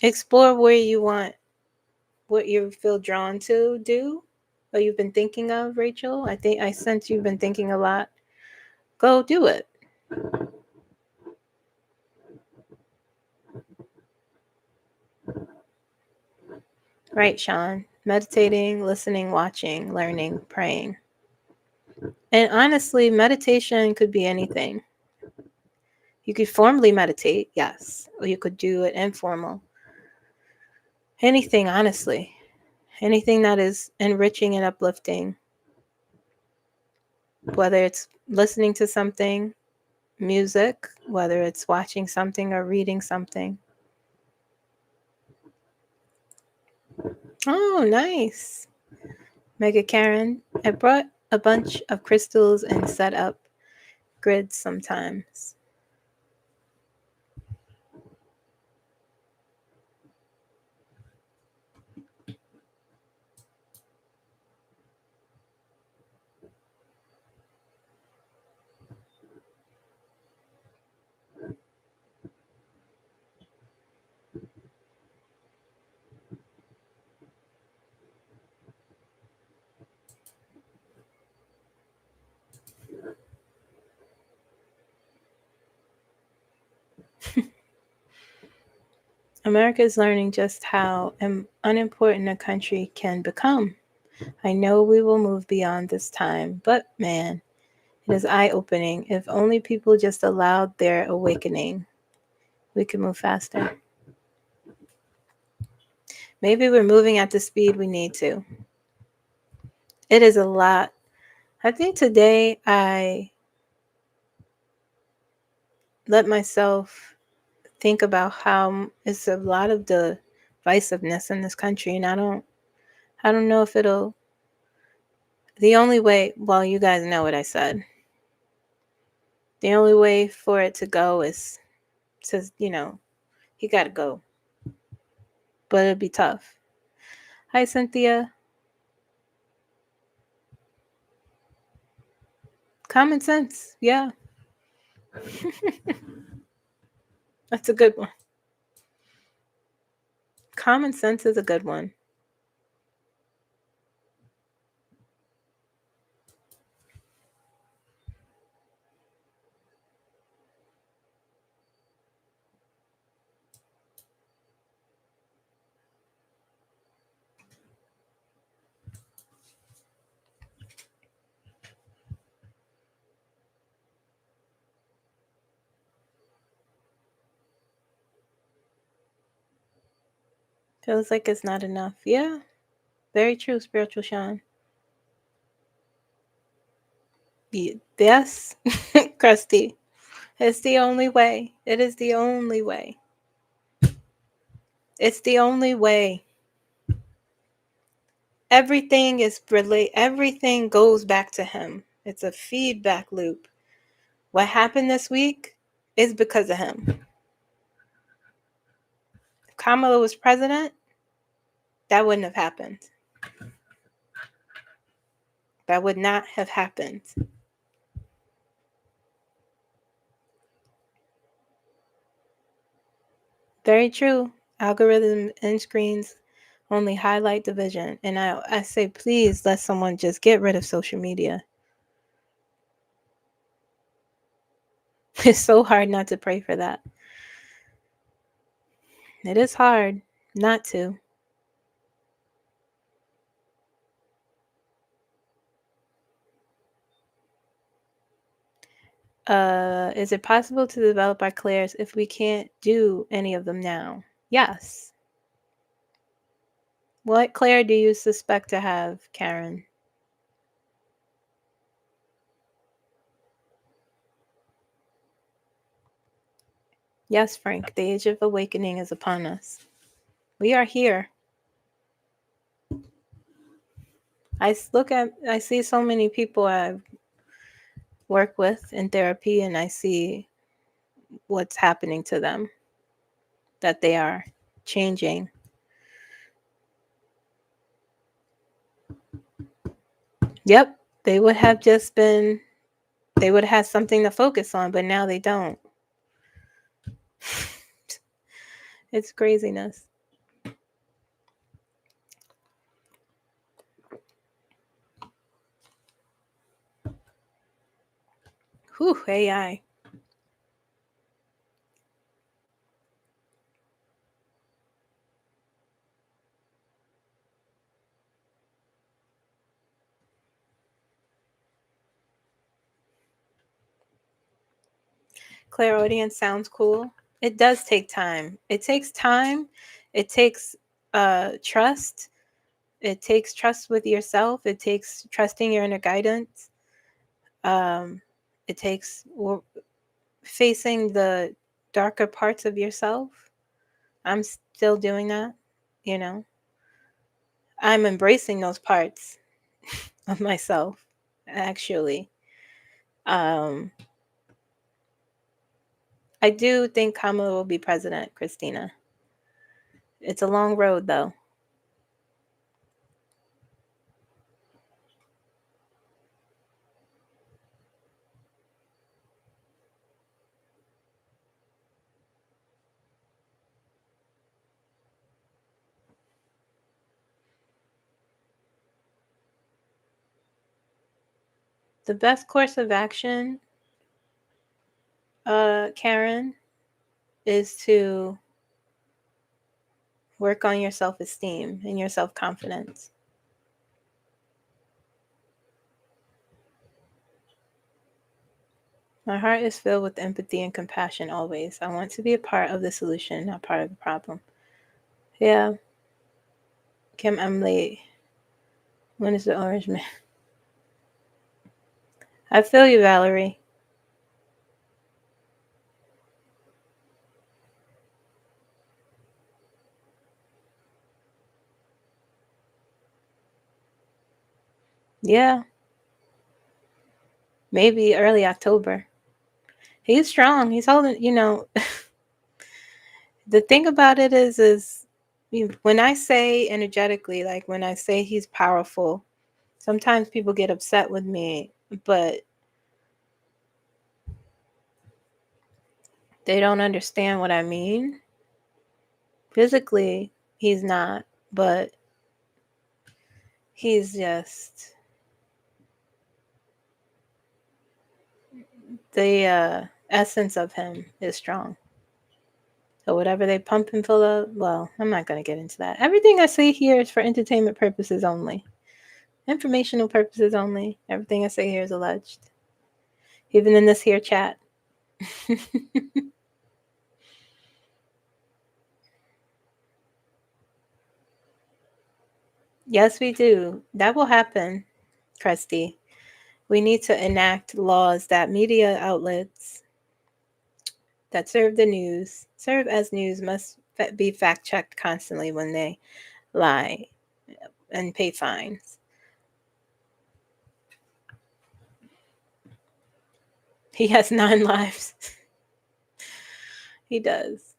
explore where you want, what you feel drawn to do, what you've been thinking of, Rachel. I sense you've been thinking a lot. Go do it. Right, Sean. Meditating, listening, watching, learning, praying. And honestly, meditation could be anything. You could formally meditate, yes, or you could do it informal. Anything, honestly. Anything that is enriching and uplifting. Whether it's listening to something, music, whether it's watching something or reading something. Oh, nice. Mega Karen, I brought a bunch of crystals and set up grids sometimes. America is learning just how unimportant a country can become. I know we will move beyond this time, but man, it is eye-opening. If only people just allowed their awakening, we could move faster. Maybe we're moving at the speed we need to. It is a lot. I think today I let myself think about how it's a lot of divisiveness in this country, and I don't know if it'll. The only way, well, you guys know what I said. The only way for it to go is to, you got to go. But it'll be tough. Hi, Cynthia. Common sense. Yeah. That's a good one. Common sense is a good one. Feels like it's not enough. Yeah. Very true, Spiritual Sean. Yes, Krusty. It's the only way. It is the only way. It's the only way. Everything is everything goes back to him. It's a feedback loop. What happened this week is because of him. If Kamala was president, that wouldn't have happened. That would not have happened. Very true. Algorithm and screens only highlight division. And I say, please let someone just get rid of social media. It's so hard not to pray for that. It is hard not to. Is it possible to develop our clairs if we can't do any of them now? Yes. What clair do you suspect to have, Karen? Yes, Frank, the age of awakening is upon us. We are here. I see so many people I work with in therapy, and I see what's happening to them, that they are changing. Yep, they would have had something to focus on, but now they don't. It's craziness. Whew, AI. Clairaudience sounds cool. It does take time. It takes time. It takes trust. It takes trust with yourself. It takes trusting your inner guidance. It takes facing the darker parts of yourself. I'm still doing that, you know. I'm embracing those parts of myself, actually. I do think Kamala will be president, Christina. It's a long road, though. The best course of action, Karen, is to work on your self-esteem and your self-confidence. My heart is filled with empathy and compassion always. I want to be a part of the solution, not part of the problem. Yeah. Kim, I'm late. When is the orange man? I feel you, Valerie. Yeah. Maybe early October. He's strong. He's holding, the thing about it is when I say energetically, like when I say he's powerful, sometimes people get upset with me, but they don't understand what I mean. Physically, he's not, but he's just the essence of him is strong. So whatever they pump and fill up, well, I'm not going to get into that. Everything I say here is for entertainment purposes only. Informational purposes only. Everything I say here is alleged. Even in this here chat. Yes, we do. That will happen, Krusty. We need to enact laws that media outlets that serve as news must be fact checked constantly when they lie and pay fines. He has 9 lives. He does.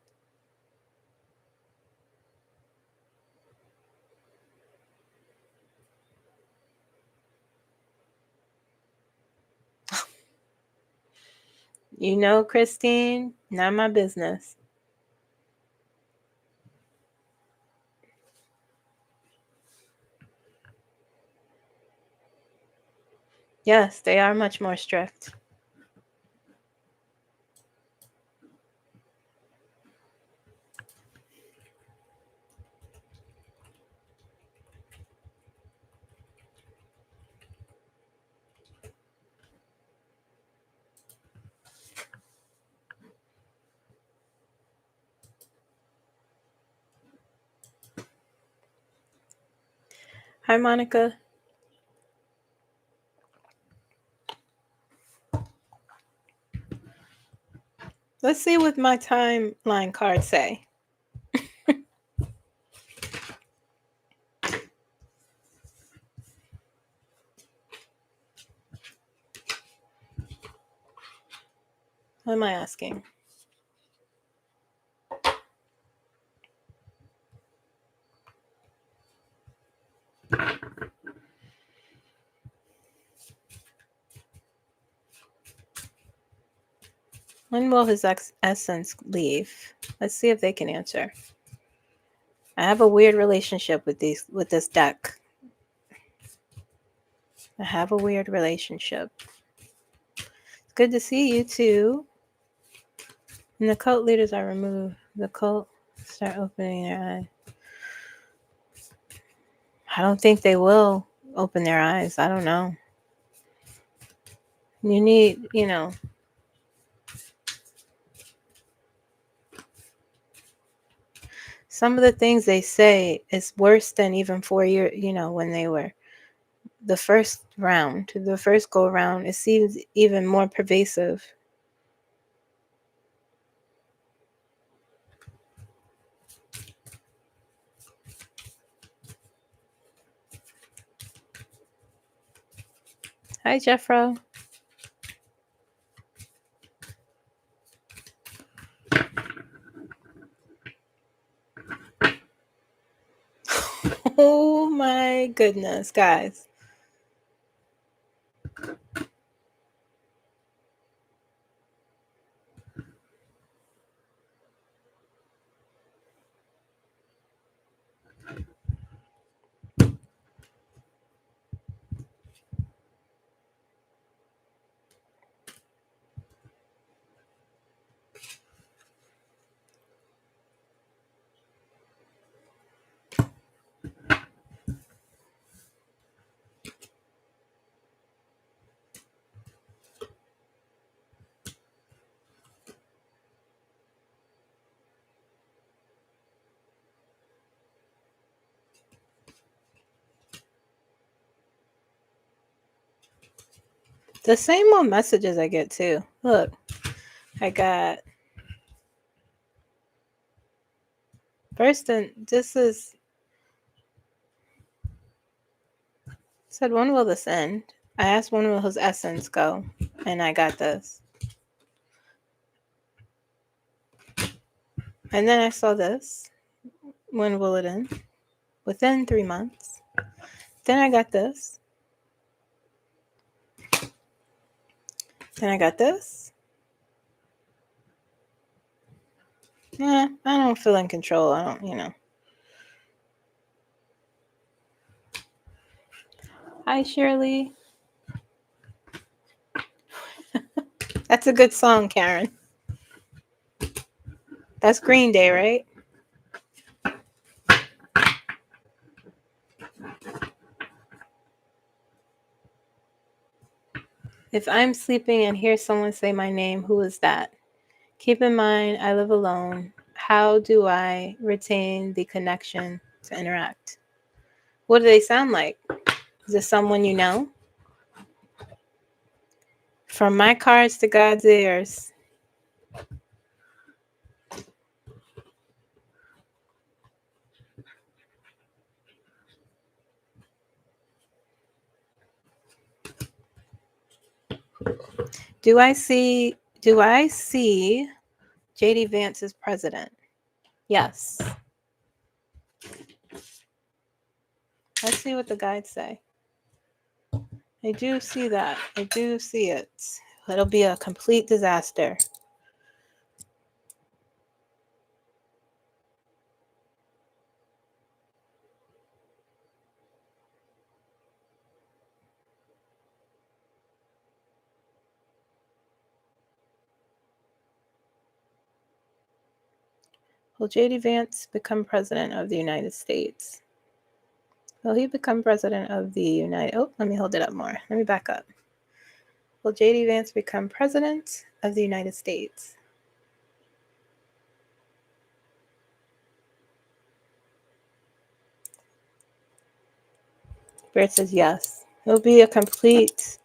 You know, Christine, not my business. Yes, they are much more strict. Hi, Monica. Let's see what my timeline cards say. What am I asking? When will his essence leave? Let's see if they can answer. I have a weird relationship with this deck. I have a weird relationship. It's good to see you too. And the cult leaders are removed. The cult start opening their eyes. I don't think they will open their eyes. I don't know. You need, some of the things they say is worse than even 4 years, when they were the first round, the first go around. It seems even more pervasive. Hi, Jeffro. Oh my goodness, guys. The same old messages I get too. Look, I got first, and this is said, when will this end? I asked when will his essence go, and I got this. And then I saw this. When will it end? Within 3 months. Then I got this. Then I got this. I don't feel in control. I don't. Hi, Shirley. That's a good song, Karen. That's Green Day, right? If I'm sleeping and hear someone say my name, who is that? Keep in mind, I live alone. How do I retain the connection to interact? What do they sound like? Is it someone you know? From my cards to God's ears. Do I see JD Vance as president? Yes. Let's see what the guides say. I do see that. I do see it. It'll be a complete disaster. Will JD Vance become president of the United States? Will he become president of the United... Oh, let me hold it up more. Let me back up. Will JD Vance become president of the United States? Barrett says yes. It'll be a complete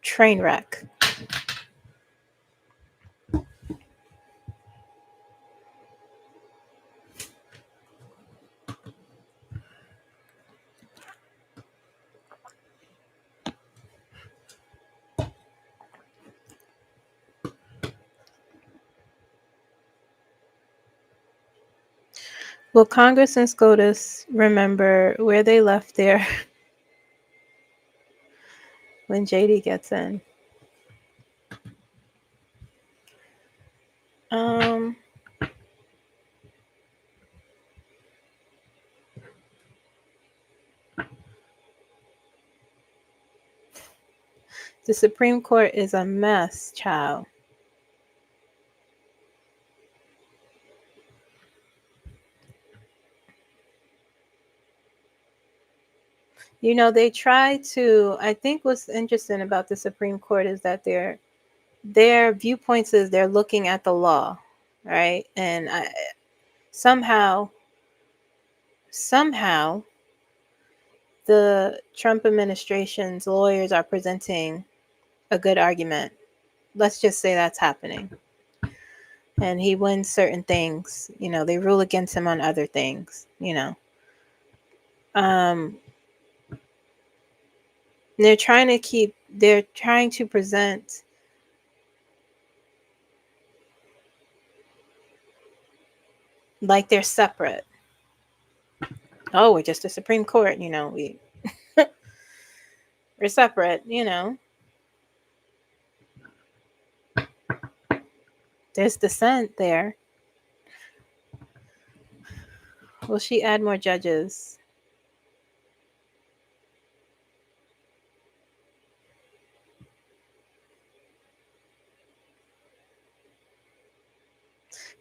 train wreck. Will Congress and SCOTUS remember where they left their when JD gets in? The Supreme Court is a mess, child. You know, they try to, I think what's interesting about the Supreme Court is that their viewpoints is they're looking at the law, right? And somehow the Trump administration's lawyers are presenting a good argument. Let's just say that's happening. And he wins certain things. You know, they rule against him on other things, you know. They're trying to present like they're separate. Oh, we're just a Supreme Court, you know, we're separate, you know. There's dissent there. Will she add more judges?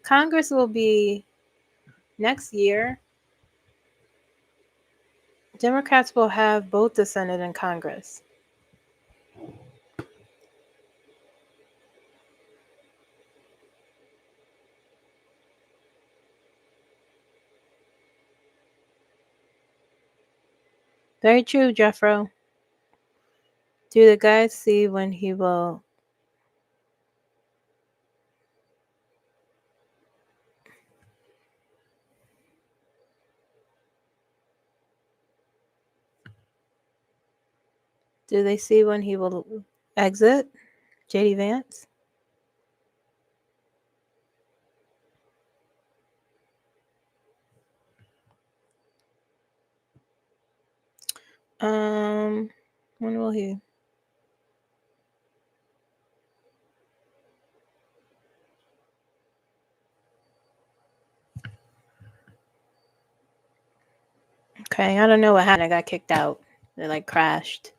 Congress will be next year. Democrats will have both the Senate and Congress. Very true, Jeffro. Do the guys see when he will... Do they see when he will exit? JD Vance? When will he? Okay, I don't know what happened. I got kicked out. It like crashed.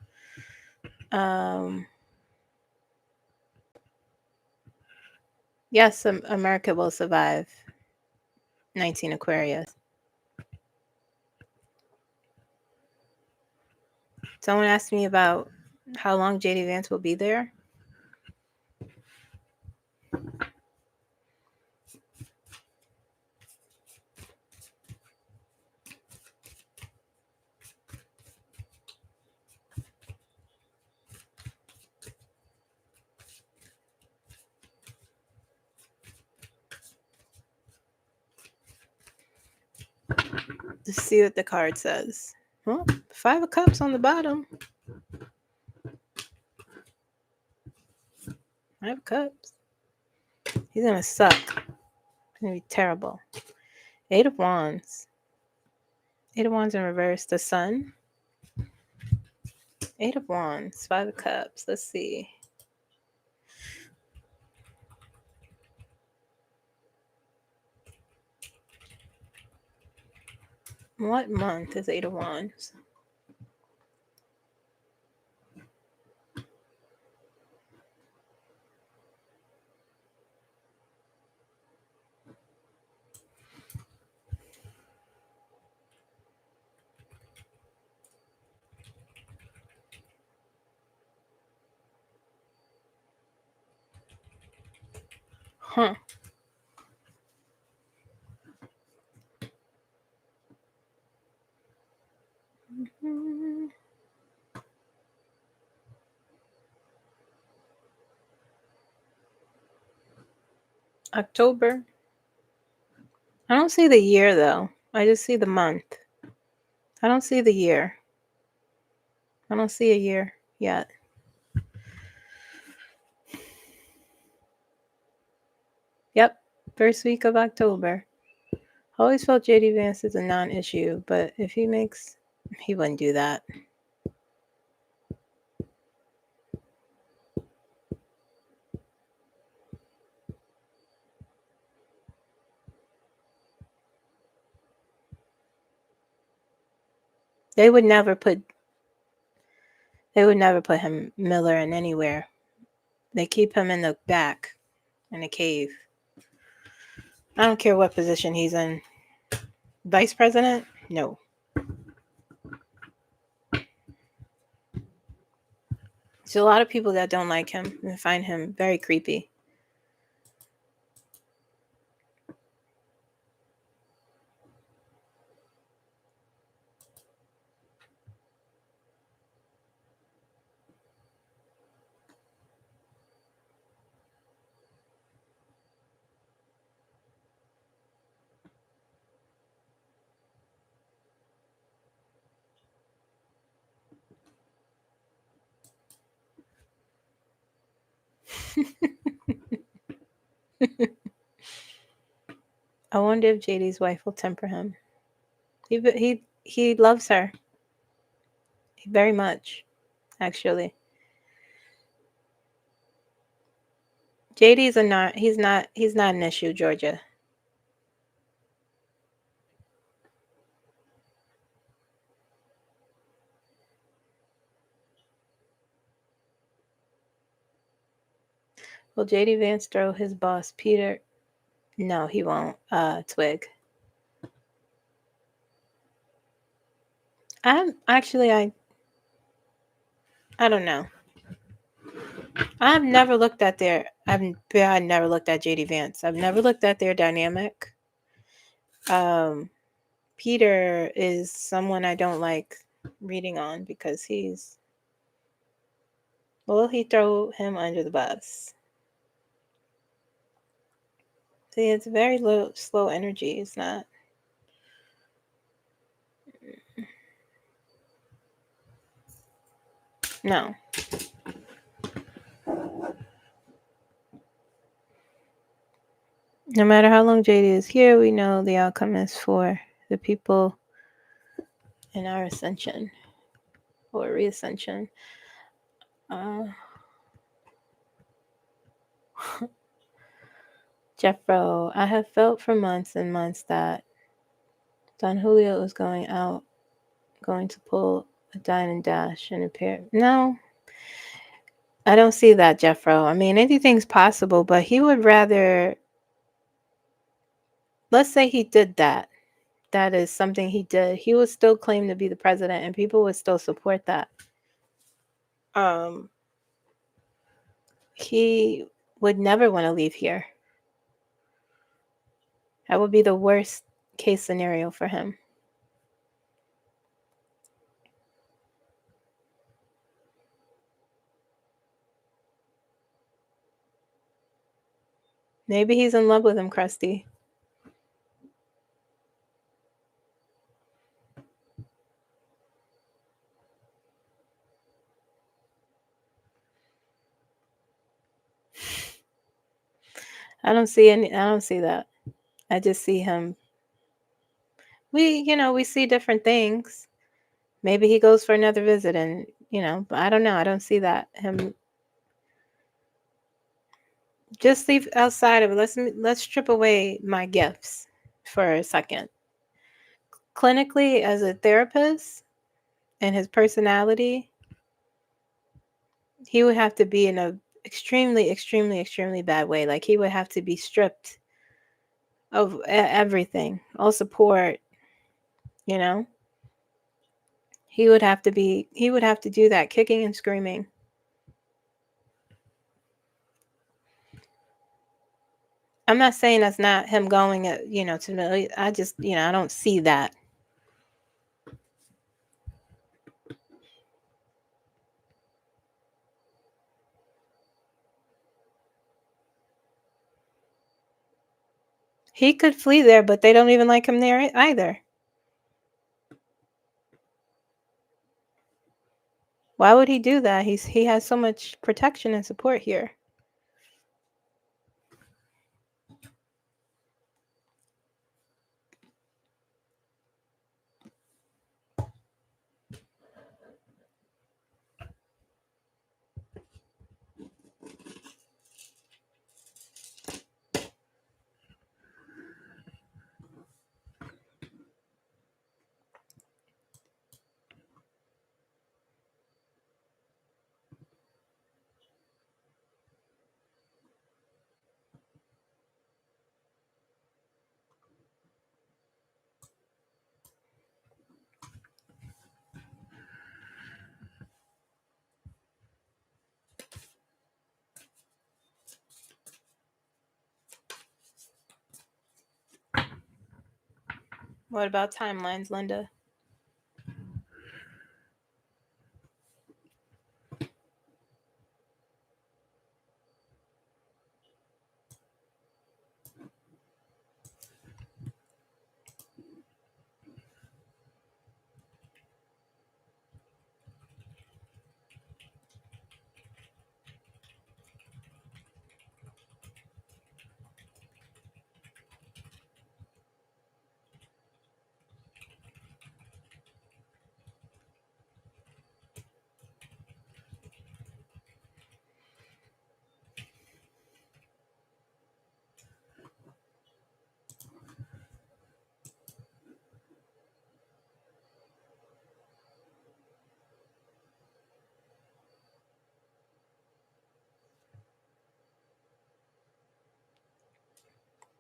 Yes, America will survive 19 Aquarius. Someone asked me about how long JD Vance will be there. Let's see what the card says. Well, 5 of Cups on the bottom. Five of Cups. He's gonna suck. It's gonna be terrible. Eight of Wands. Eight of Wands in reverse. The Sun. Eight of Wands. Five of Cups. Let's see. What month is Eight of Wands? Huh. October. I don't see the year though. I just see the month. I don't see the year. I don't see a year yet. Yep. First week of October. I always felt JD Vance is a non-issue, but if he makes, he wouldn't do that. They would never put him Miller in anywhere. They keep him in the back, in a cave. I don't care what position he's in. Vice president? No. There's a lot of people that don't like him and find him very creepy. I wonder if JD's wife will temper him. He loves her very much, actually. JD's a not. He's not an issue, Georgia. Will JD Vance throw his boss Peter? No, he won't. Twig. I don't know. I've never looked at I never looked at JD Vance. I've never looked at their dynamic. Peter is someone I don't like reading on because will he throw him under the bus? See, it's very low, slow energy. It's not. No. No matter how long JD is here, we know the outcome is for the people in our ascension or reascension. Jeffro, I have felt for months and months that Don Julio was going to pull a dine and dash and appear. No, I don't see that, Jeffro. I mean, anything's possible, but he would rather. Let's say he did that. That is something he did. He would still claim to be the president, and people would still support that. He would never want to leave here. That would be the worst case scenario for him. Maybe he's in love with him, Krusty. I don't see any. I don't see that. I just see him. We see different things. Maybe he goes for another visit, and but I don't know. I don't see that him. Just leave outside of it. Let's strip away my gifts for a second. Clinically, as a therapist, and his personality, he would have to be in a extremely, extremely, extremely bad way. Like he would have to be stripped of everything, all support. You know, he would have to be. He would have to do that, kicking and screaming. I'm not saying that's not him going, to. I just, I don't see that. He could flee there, but they don't even like him there either. Why would he do that? He has so much protection and support here. What about timelines, Linda?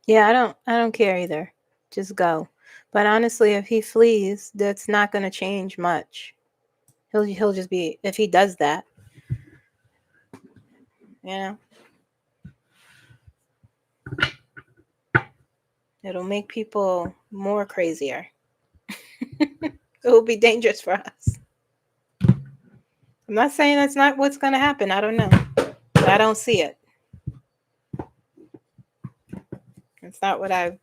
Yeah, I don't care either. Just go. But honestly, if he flees, that's not going to change much. He'll just be, if he does that, you know, it'll make people more crazier. It will be dangerous for us. I'm not saying that's not what's going to happen. I don't know. But I don't see it. It's not what I've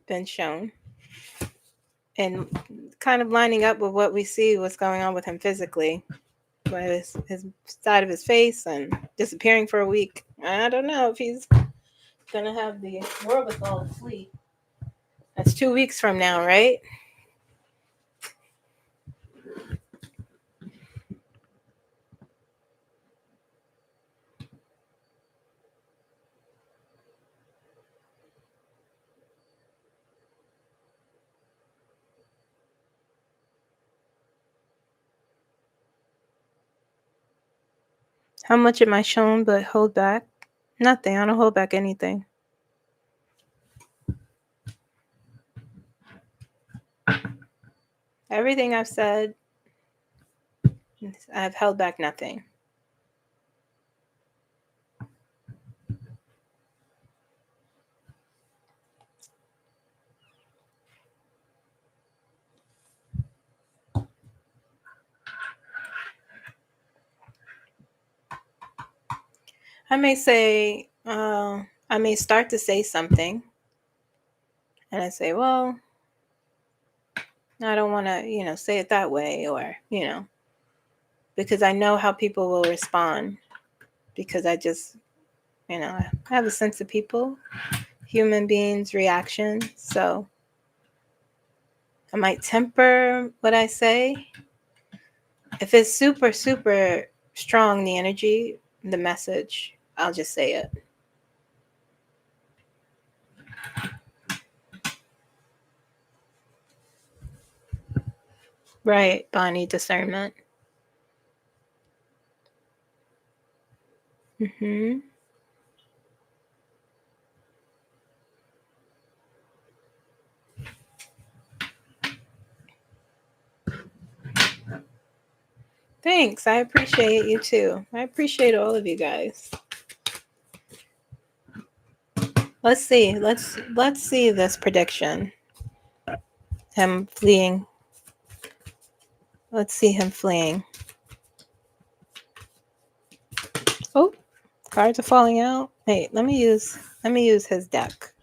been shown. And kind of lining up with what we see, what's going on with him physically, with his side of his face and disappearing for a week. I don't know if he's going to have the wherewithal to flee. That's 2 weeks from now, right? How much am I shown but hold back? Nothing. I don't hold back anything. Everything I've said, I've held back nothing. I may say, I may start to say something, and I say, well, I don't want to, say it that way, or, because I know how people will respond, because I just I have a sense of people, human beings' reaction. So I might temper what I say. If it's super, super strong, the energy, the message, I'll just say it. Right, Bonnie, discernment. Mm-hmm. Thanks. I appreciate you too. I appreciate all of you guys. Let's see. Let's see this prediction. Him fleeing. Let's see him fleeing. Oh, cards are falling out. Hey, let me use his deck.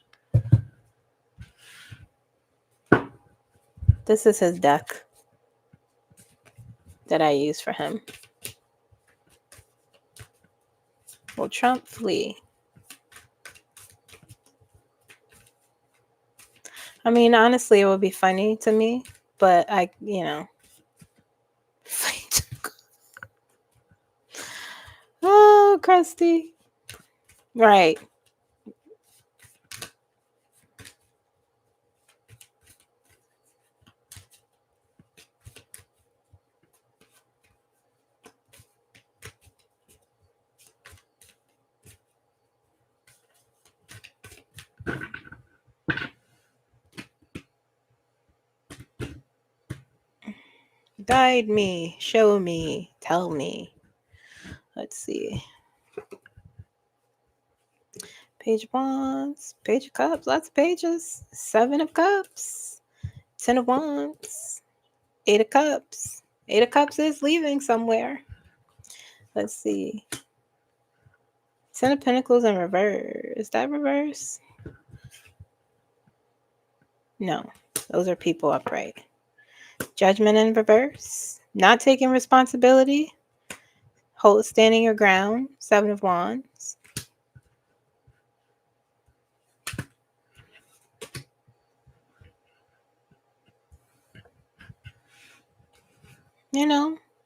This is his deck that I use for him. Will Trump flee? I mean, honestly, it would be funny to me, but oh, Krusty. Right. Guide me, show me, tell me. Let's see. Page of Wands, Page of Cups, lots of pages. 7 of Cups, 10 of Wands, 8 of Cups. 8 of Cups is leaving somewhere. Let's see. 10 of Pentacles in reverse. Is that reverse? No, those are people upright. Judgment in reverse. Not taking responsibility. Standing your ground. 7 of Wands.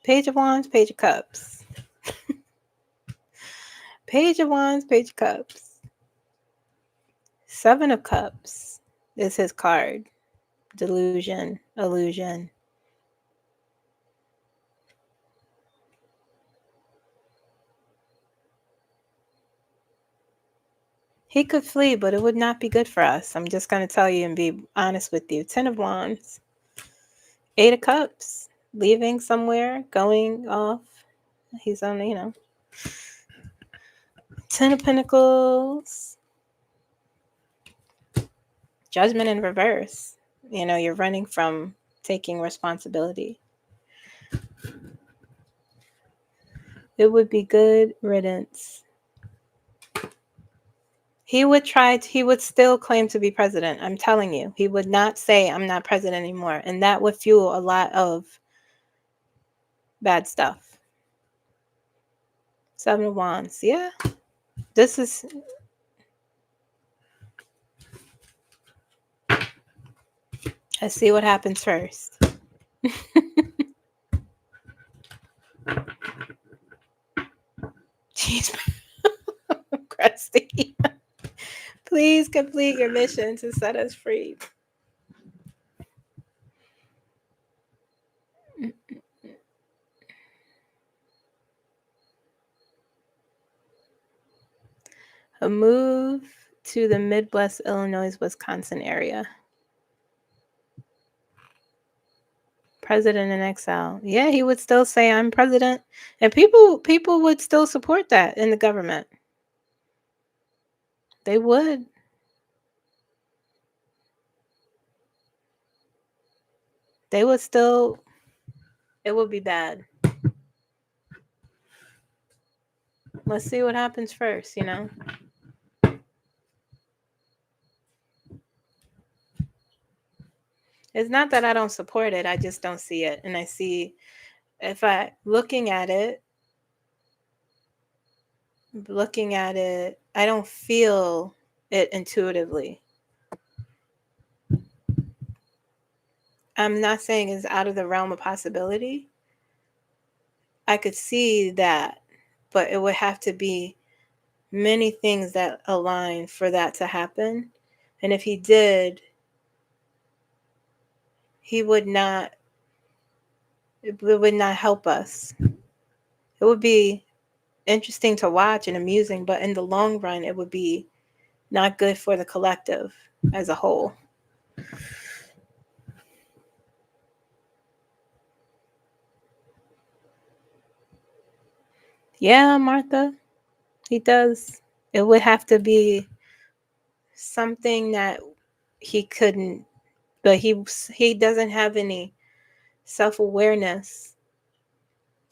Page of Wands, Page of Cups. Page of Wands, Page of Cups. 7 of Cups is his card. Delusion, illusion. He could flee, but it would not be good for us. I'm just going to tell you and be honest with you. 10 of Wands. 8 of Cups. Leaving somewhere, going off. He's on, 10 of Pentacles. Judgment in reverse. You're running from taking responsibility. It would be good riddance. He would still claim to be president. I'm telling you. He would not say, I'm not president anymore. And that would fuel a lot of bad stuff. 7 of Wands. Yeah. This is... Let's see what happens first. Jeez. Krusty. Please complete your mission to set us free. A move to the Midwest, Illinois, Wisconsin area. President in exile. Yeah, he would still say, I'm president. And people would still support that in the government. They would. They would still... It would be bad. Let's see what happens first, It's not that I don't support it. I just don't see it. And I see, looking at it, looking at it, I don't feel it intuitively. I'm not saying it's out of the realm of possibility. I could see that, but it would have to be many things that align for that to happen. And if he did, he would not, it would not help us. It would be interesting to watch and amusing, but in the long run, it would be not good for the collective as a whole. Yeah, Martha, he does. It would have to be something that he couldn't, but he doesn't have any self-awareness.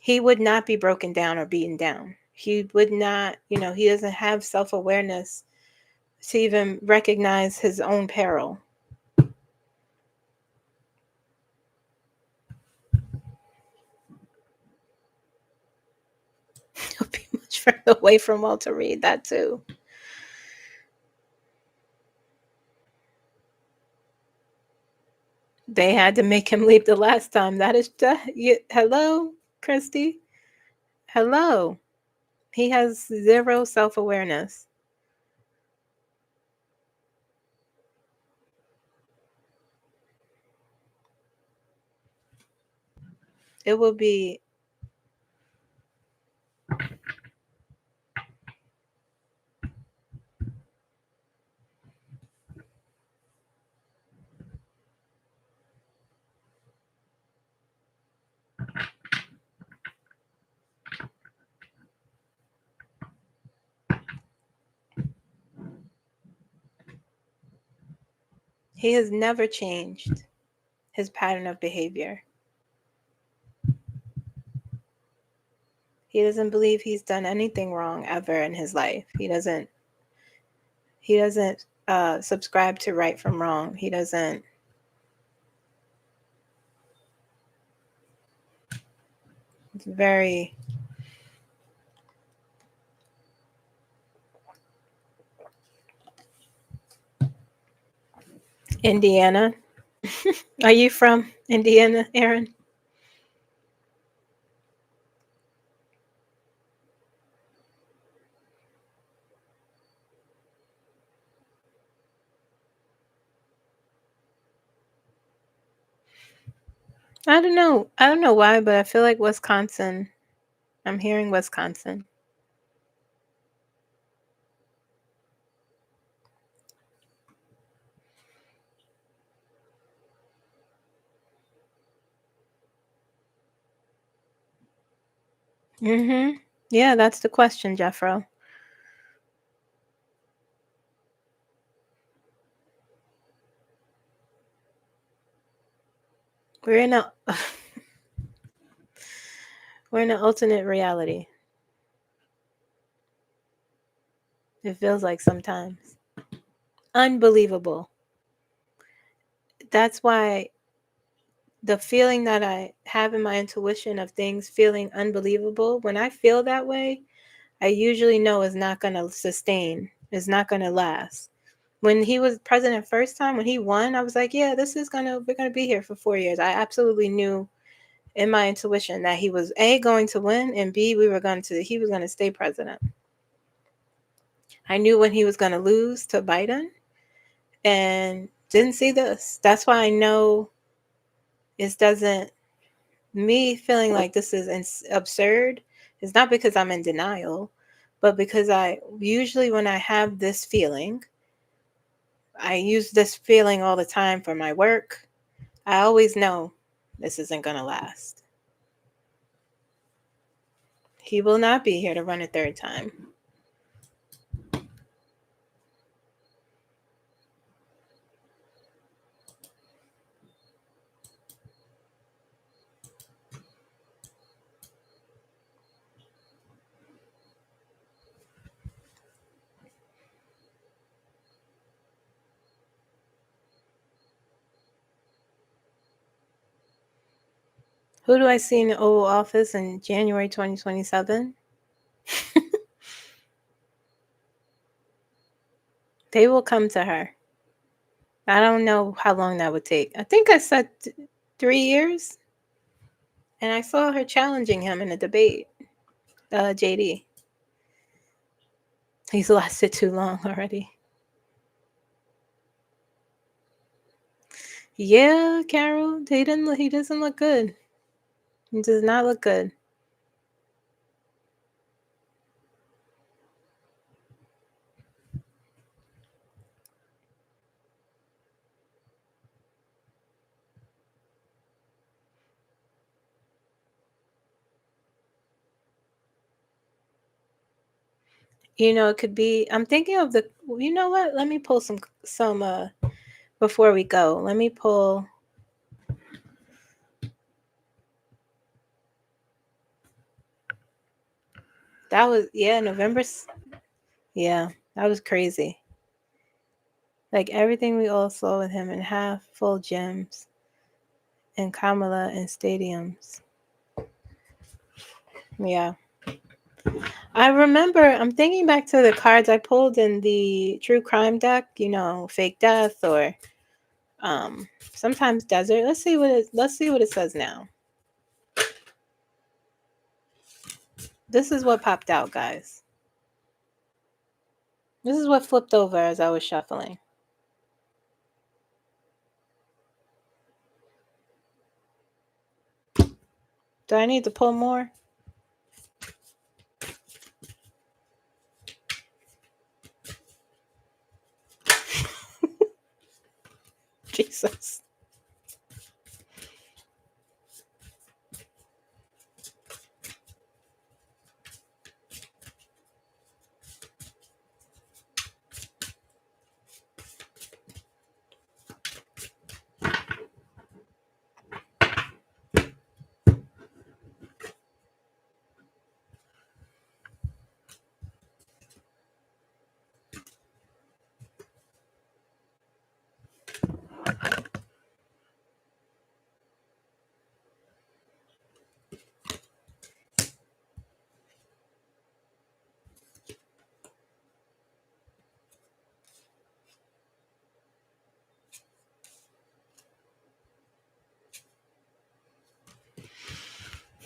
He would not be broken down or beaten down. He would not, he doesn't have self-awareness to even recognize his own peril. He'll be much further away from Walter Reed, that too. They had to make him leave the last time. That is hello, Christy. Hello. He has zero self-awareness. It will be he has never changed his pattern of behavior. He doesn't believe he's done anything wrong ever in his life. He doesn't subscribe to right from wrong. He doesn't. It's very Indiana. Are you from Indiana, Aaron? I don't know. I don't know why, but I feel like Wisconsin. I'm hearing Wisconsin. Yeah, that's the question, Jeffro. We're in a we're in an alternate reality. It feels like sometimes. Unbelievable. That's why the feeling that I have in my intuition of things feeling unbelievable, when I feel that way, I usually know it's not going to sustain. It's not going to last. When he was president first time, when he won, I was like, yeah, we're going to be here for 4 years. I absolutely knew in my intuition that he was A, going to win, and B, he was going to stay president. I knew when he was going to lose to Biden and didn't see this. That's why I know it doesn't, me feeling like this is absurd is not because I'm in denial, but because I usually, when I have this feeling, I use this feeling all the time for my work. I always know this isn't going to last. He will not be here to run a third time. Who do I see in the Oval Office in January 2027? They will come to her. I don't know how long that would take. I think I said 3 years, and I saw her challenging him in a debate. JD. He's lasted too long already. Yeah, Carol. He doesn't look good. He does not look good. It could be. I'm thinking of the. You know what? Let me pull some before we go. Let me pull. That was November. Yeah, that was crazy. Like everything we all saw with him in half full gyms and Kamala in stadiums. Yeah. I remember, I'm thinking back to the cards I pulled in the true crime deck, fake death or sometimes desert. Let's see what it says now. This is what popped out, guys. This is what flipped over as I was shuffling. Do I need to pull more? Jesus.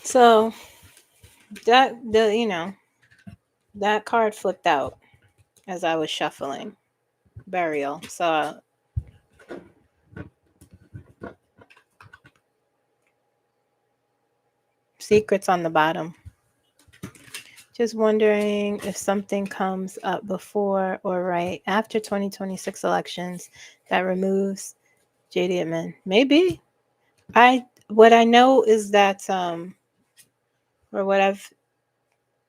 So that card flipped out as I was shuffling. Burial. So secrets on the bottom. Just wondering if something comes up before or right after 2026 elections that removes JD Edmond. Maybe. What I know is that or what I've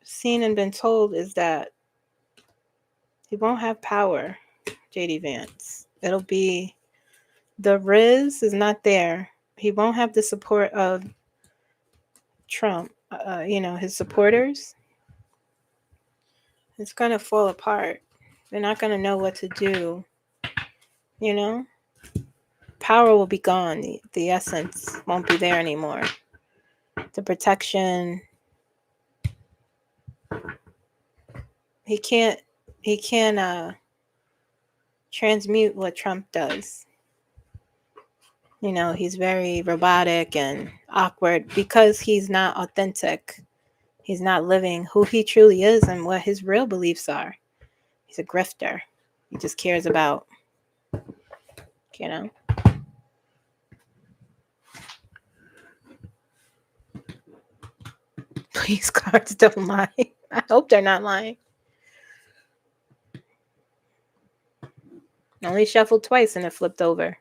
seen and been told is that he won't have power, JD Vance. It'll be the Riz is not there. He won't have the support of Trump, his supporters. It's going to fall apart. They're not going to know what to do, Power will be gone. The essence won't be there anymore. The protection. He can't transmute what Trump does. He's very robotic and awkward because he's not authentic. He's not living who he truly is and what his real beliefs are. He's a grifter. He just cares about, Please, cards don't lie. I hope they're not lying. Only shuffled twice and it flipped over.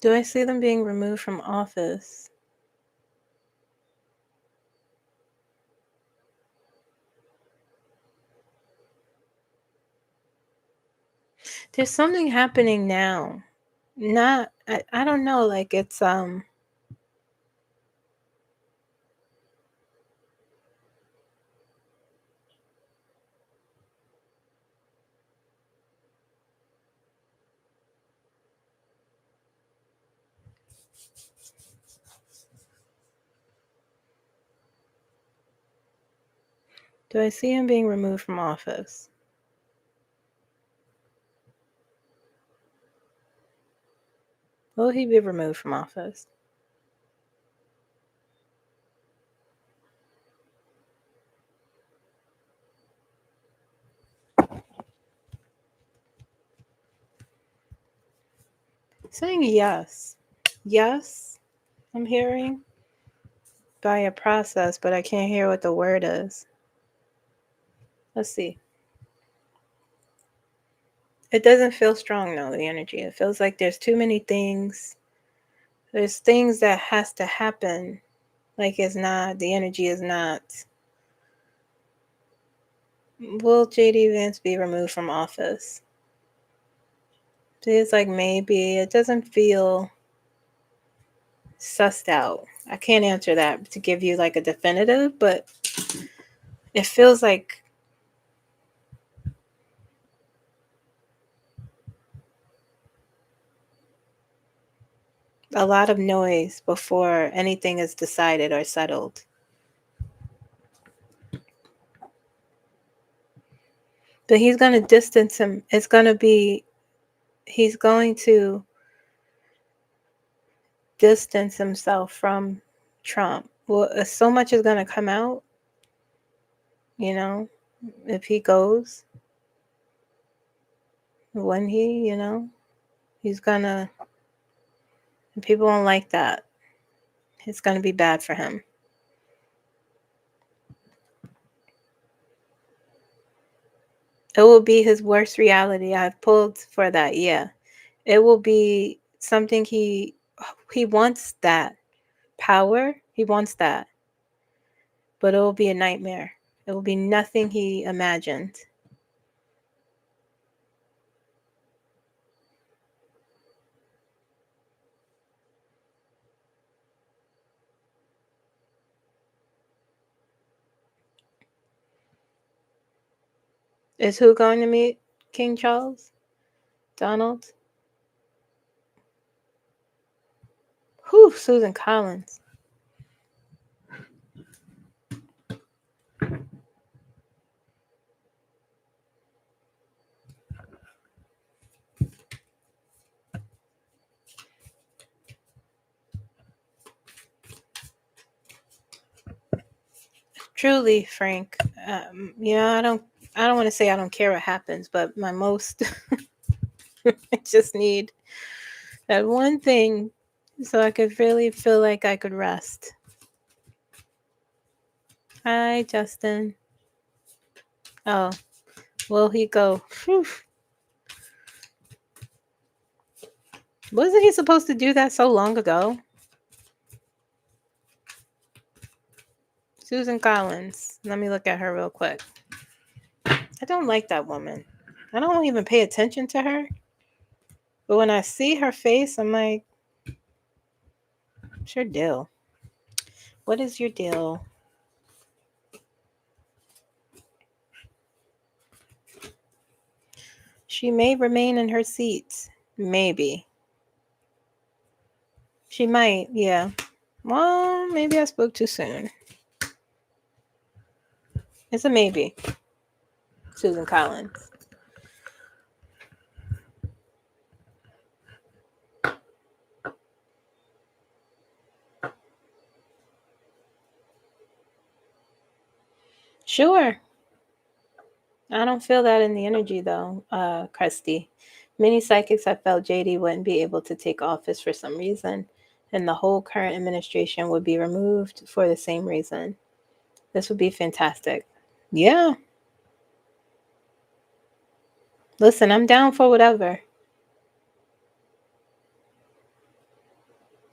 Do I see them being removed from office? There's something happening now. I don't know, like it's Do I see him being removed from office? Will he be removed from office? Saying yes. Yes, I'm hearing by a process, but I can't hear what the word is. Let's see. It doesn't feel strong though, the energy. It feels like there's too many things. There's things that has to happen. Like it's not, the energy is not. Will JD Vance be removed from office? It's like maybe. It doesn't feel sussed out. I can't answer that to give you like a definitive, but it feels like a lot of noise before anything is decided or settled. But he's going to distance him. It's going to be, he's going to distance himself from Trump. Well, so much is going to come out, you know, if he goes, when he, he's going to, people won't like that. It's going to be bad for him. It will be his worst reality. I've pulled for that. Yeah. It will be something he wants that power. He wants that. But it will be a nightmare. It will be nothing he imagined. Is who going to meet King Charles? Donald? Whew, Susan Collins. Truly, Frank. I don't want to say I don't care what happens, but my most, I just need that one thing so I could really feel like I could rest. Hi, Justin. Oh, will he go? Whew. Wasn't he supposed to do that so long ago? Susan Collins. Let me look at her real quick. I don't like that woman. I don't even pay attention to her. But when I see her face, I'm like, what's your deal? What is your deal? She may remain in her seat. Maybe. She might, yeah. Well, maybe I spoke too soon. It's a maybe. Susan Collins. Sure. I don't feel that in the energy though, Christy. Many psychics have felt JD wouldn't be able to take office for some reason, and the whole current administration would be removed for the same reason. This would be fantastic. Yeah. Listen, I'm down for whatever.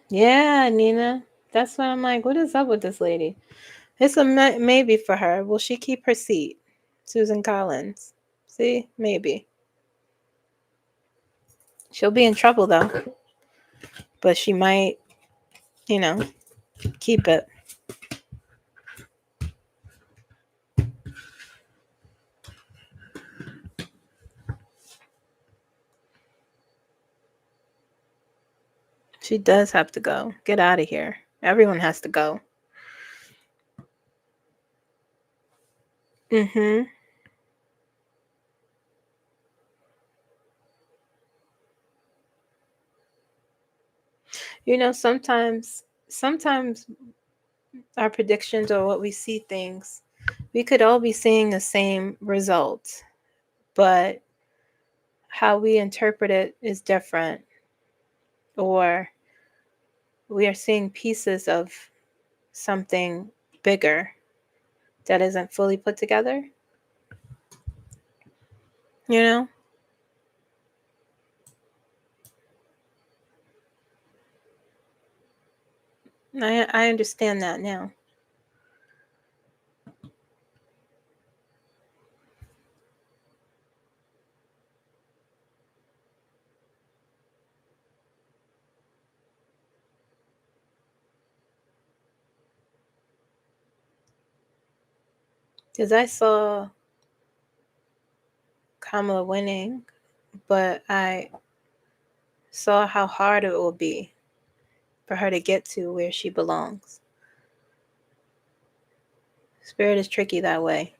Yeah, Nina. That's why I'm like, what is up with this lady? It's a maybe for her. Will she keep her seat? Susan Collins. See? Maybe. She'll be in trouble though. But she might, keep it. She does have to go. Get out of here. Everyone has to go. Mhm. Sometimes our predictions or what we see things, we could all be seeing the same result, but how we interpret it is different, or we are seeing pieces of something bigger that isn't fully put together, you know? I understand that now. Because I saw Kamala winning, but I saw how hard it will be for her to get to where she belongs. Spirit is tricky that way.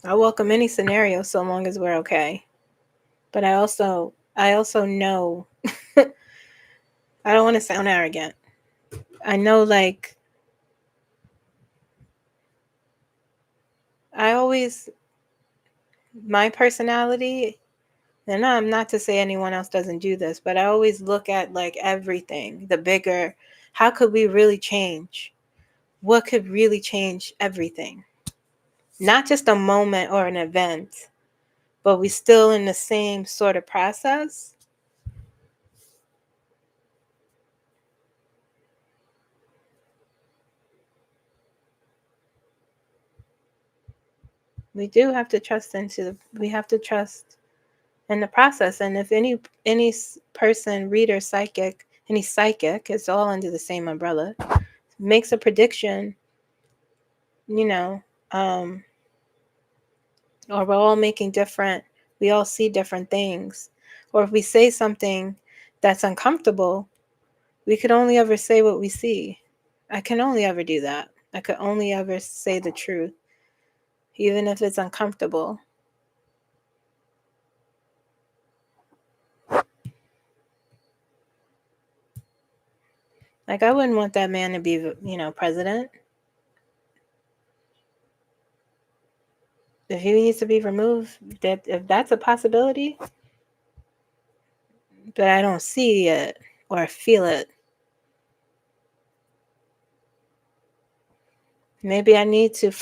I welcome any scenario so long as we're okay. But I also know I don't want to sound arrogant. I know, like, I always my personality, and I'm not to say anyone else doesn't do this, but I always look at like everything, the bigger, how could we really change? What could really change everything? Not just a moment or an event, but we still in the same sort of process. We do have to trust we have to trust in the process. And if any person, reader, psychic, any psychic, it's all under the same umbrella, makes a prediction, you know, um, or we're all making different, we all see different things. Or if we say something that's uncomfortable, we could only ever say what we see. I can only ever do that. I could only ever say the truth, even if it's uncomfortable. Like, I wouldn't want that man to be, president. If he needs to be removed, that if that's a possibility, but I don't see it or feel it. Maybe I need to.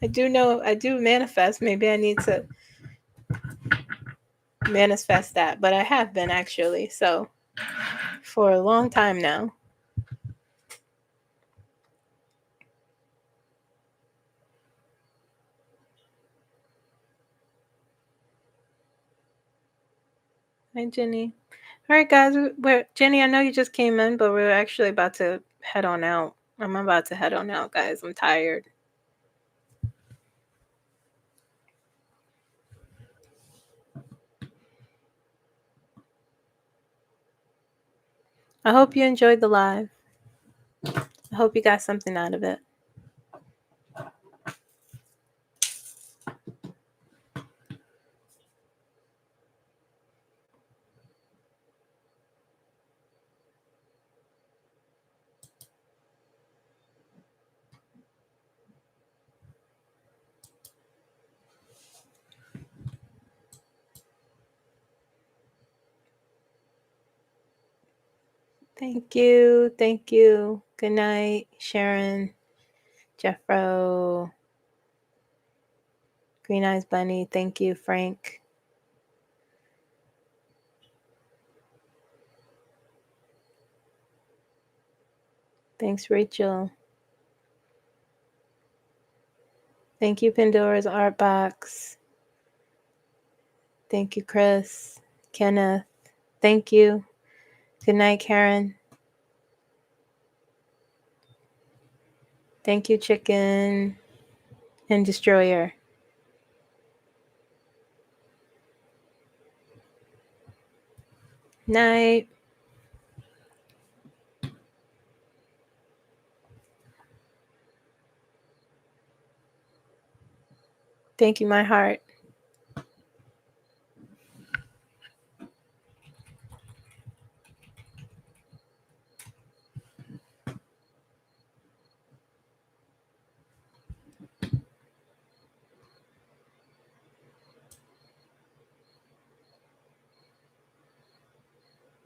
I do know I do manifest. Maybe I need to manifest that, but I have been actually. So for a long time now. Hi, Jenny. All right, guys. Jenny, I know you just came in, but we're actually about to head on out. I'm about to head on out, guys. I'm tired. I hope you enjoyed the live. I hope you got something out of it. Thank you. Thank you. Good night, Sharon, Jeffro, Green Eyes Bunny. Thank you, Frank. Thanks, Rachel. Thank you, Pandora's Art Box. Thank you, Chris, Kenneth. Thank you. Good night, Karen. Thank you, Chicken and Destroyer. Night. Thank you, my heart.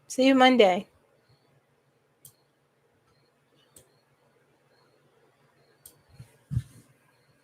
See you Monday.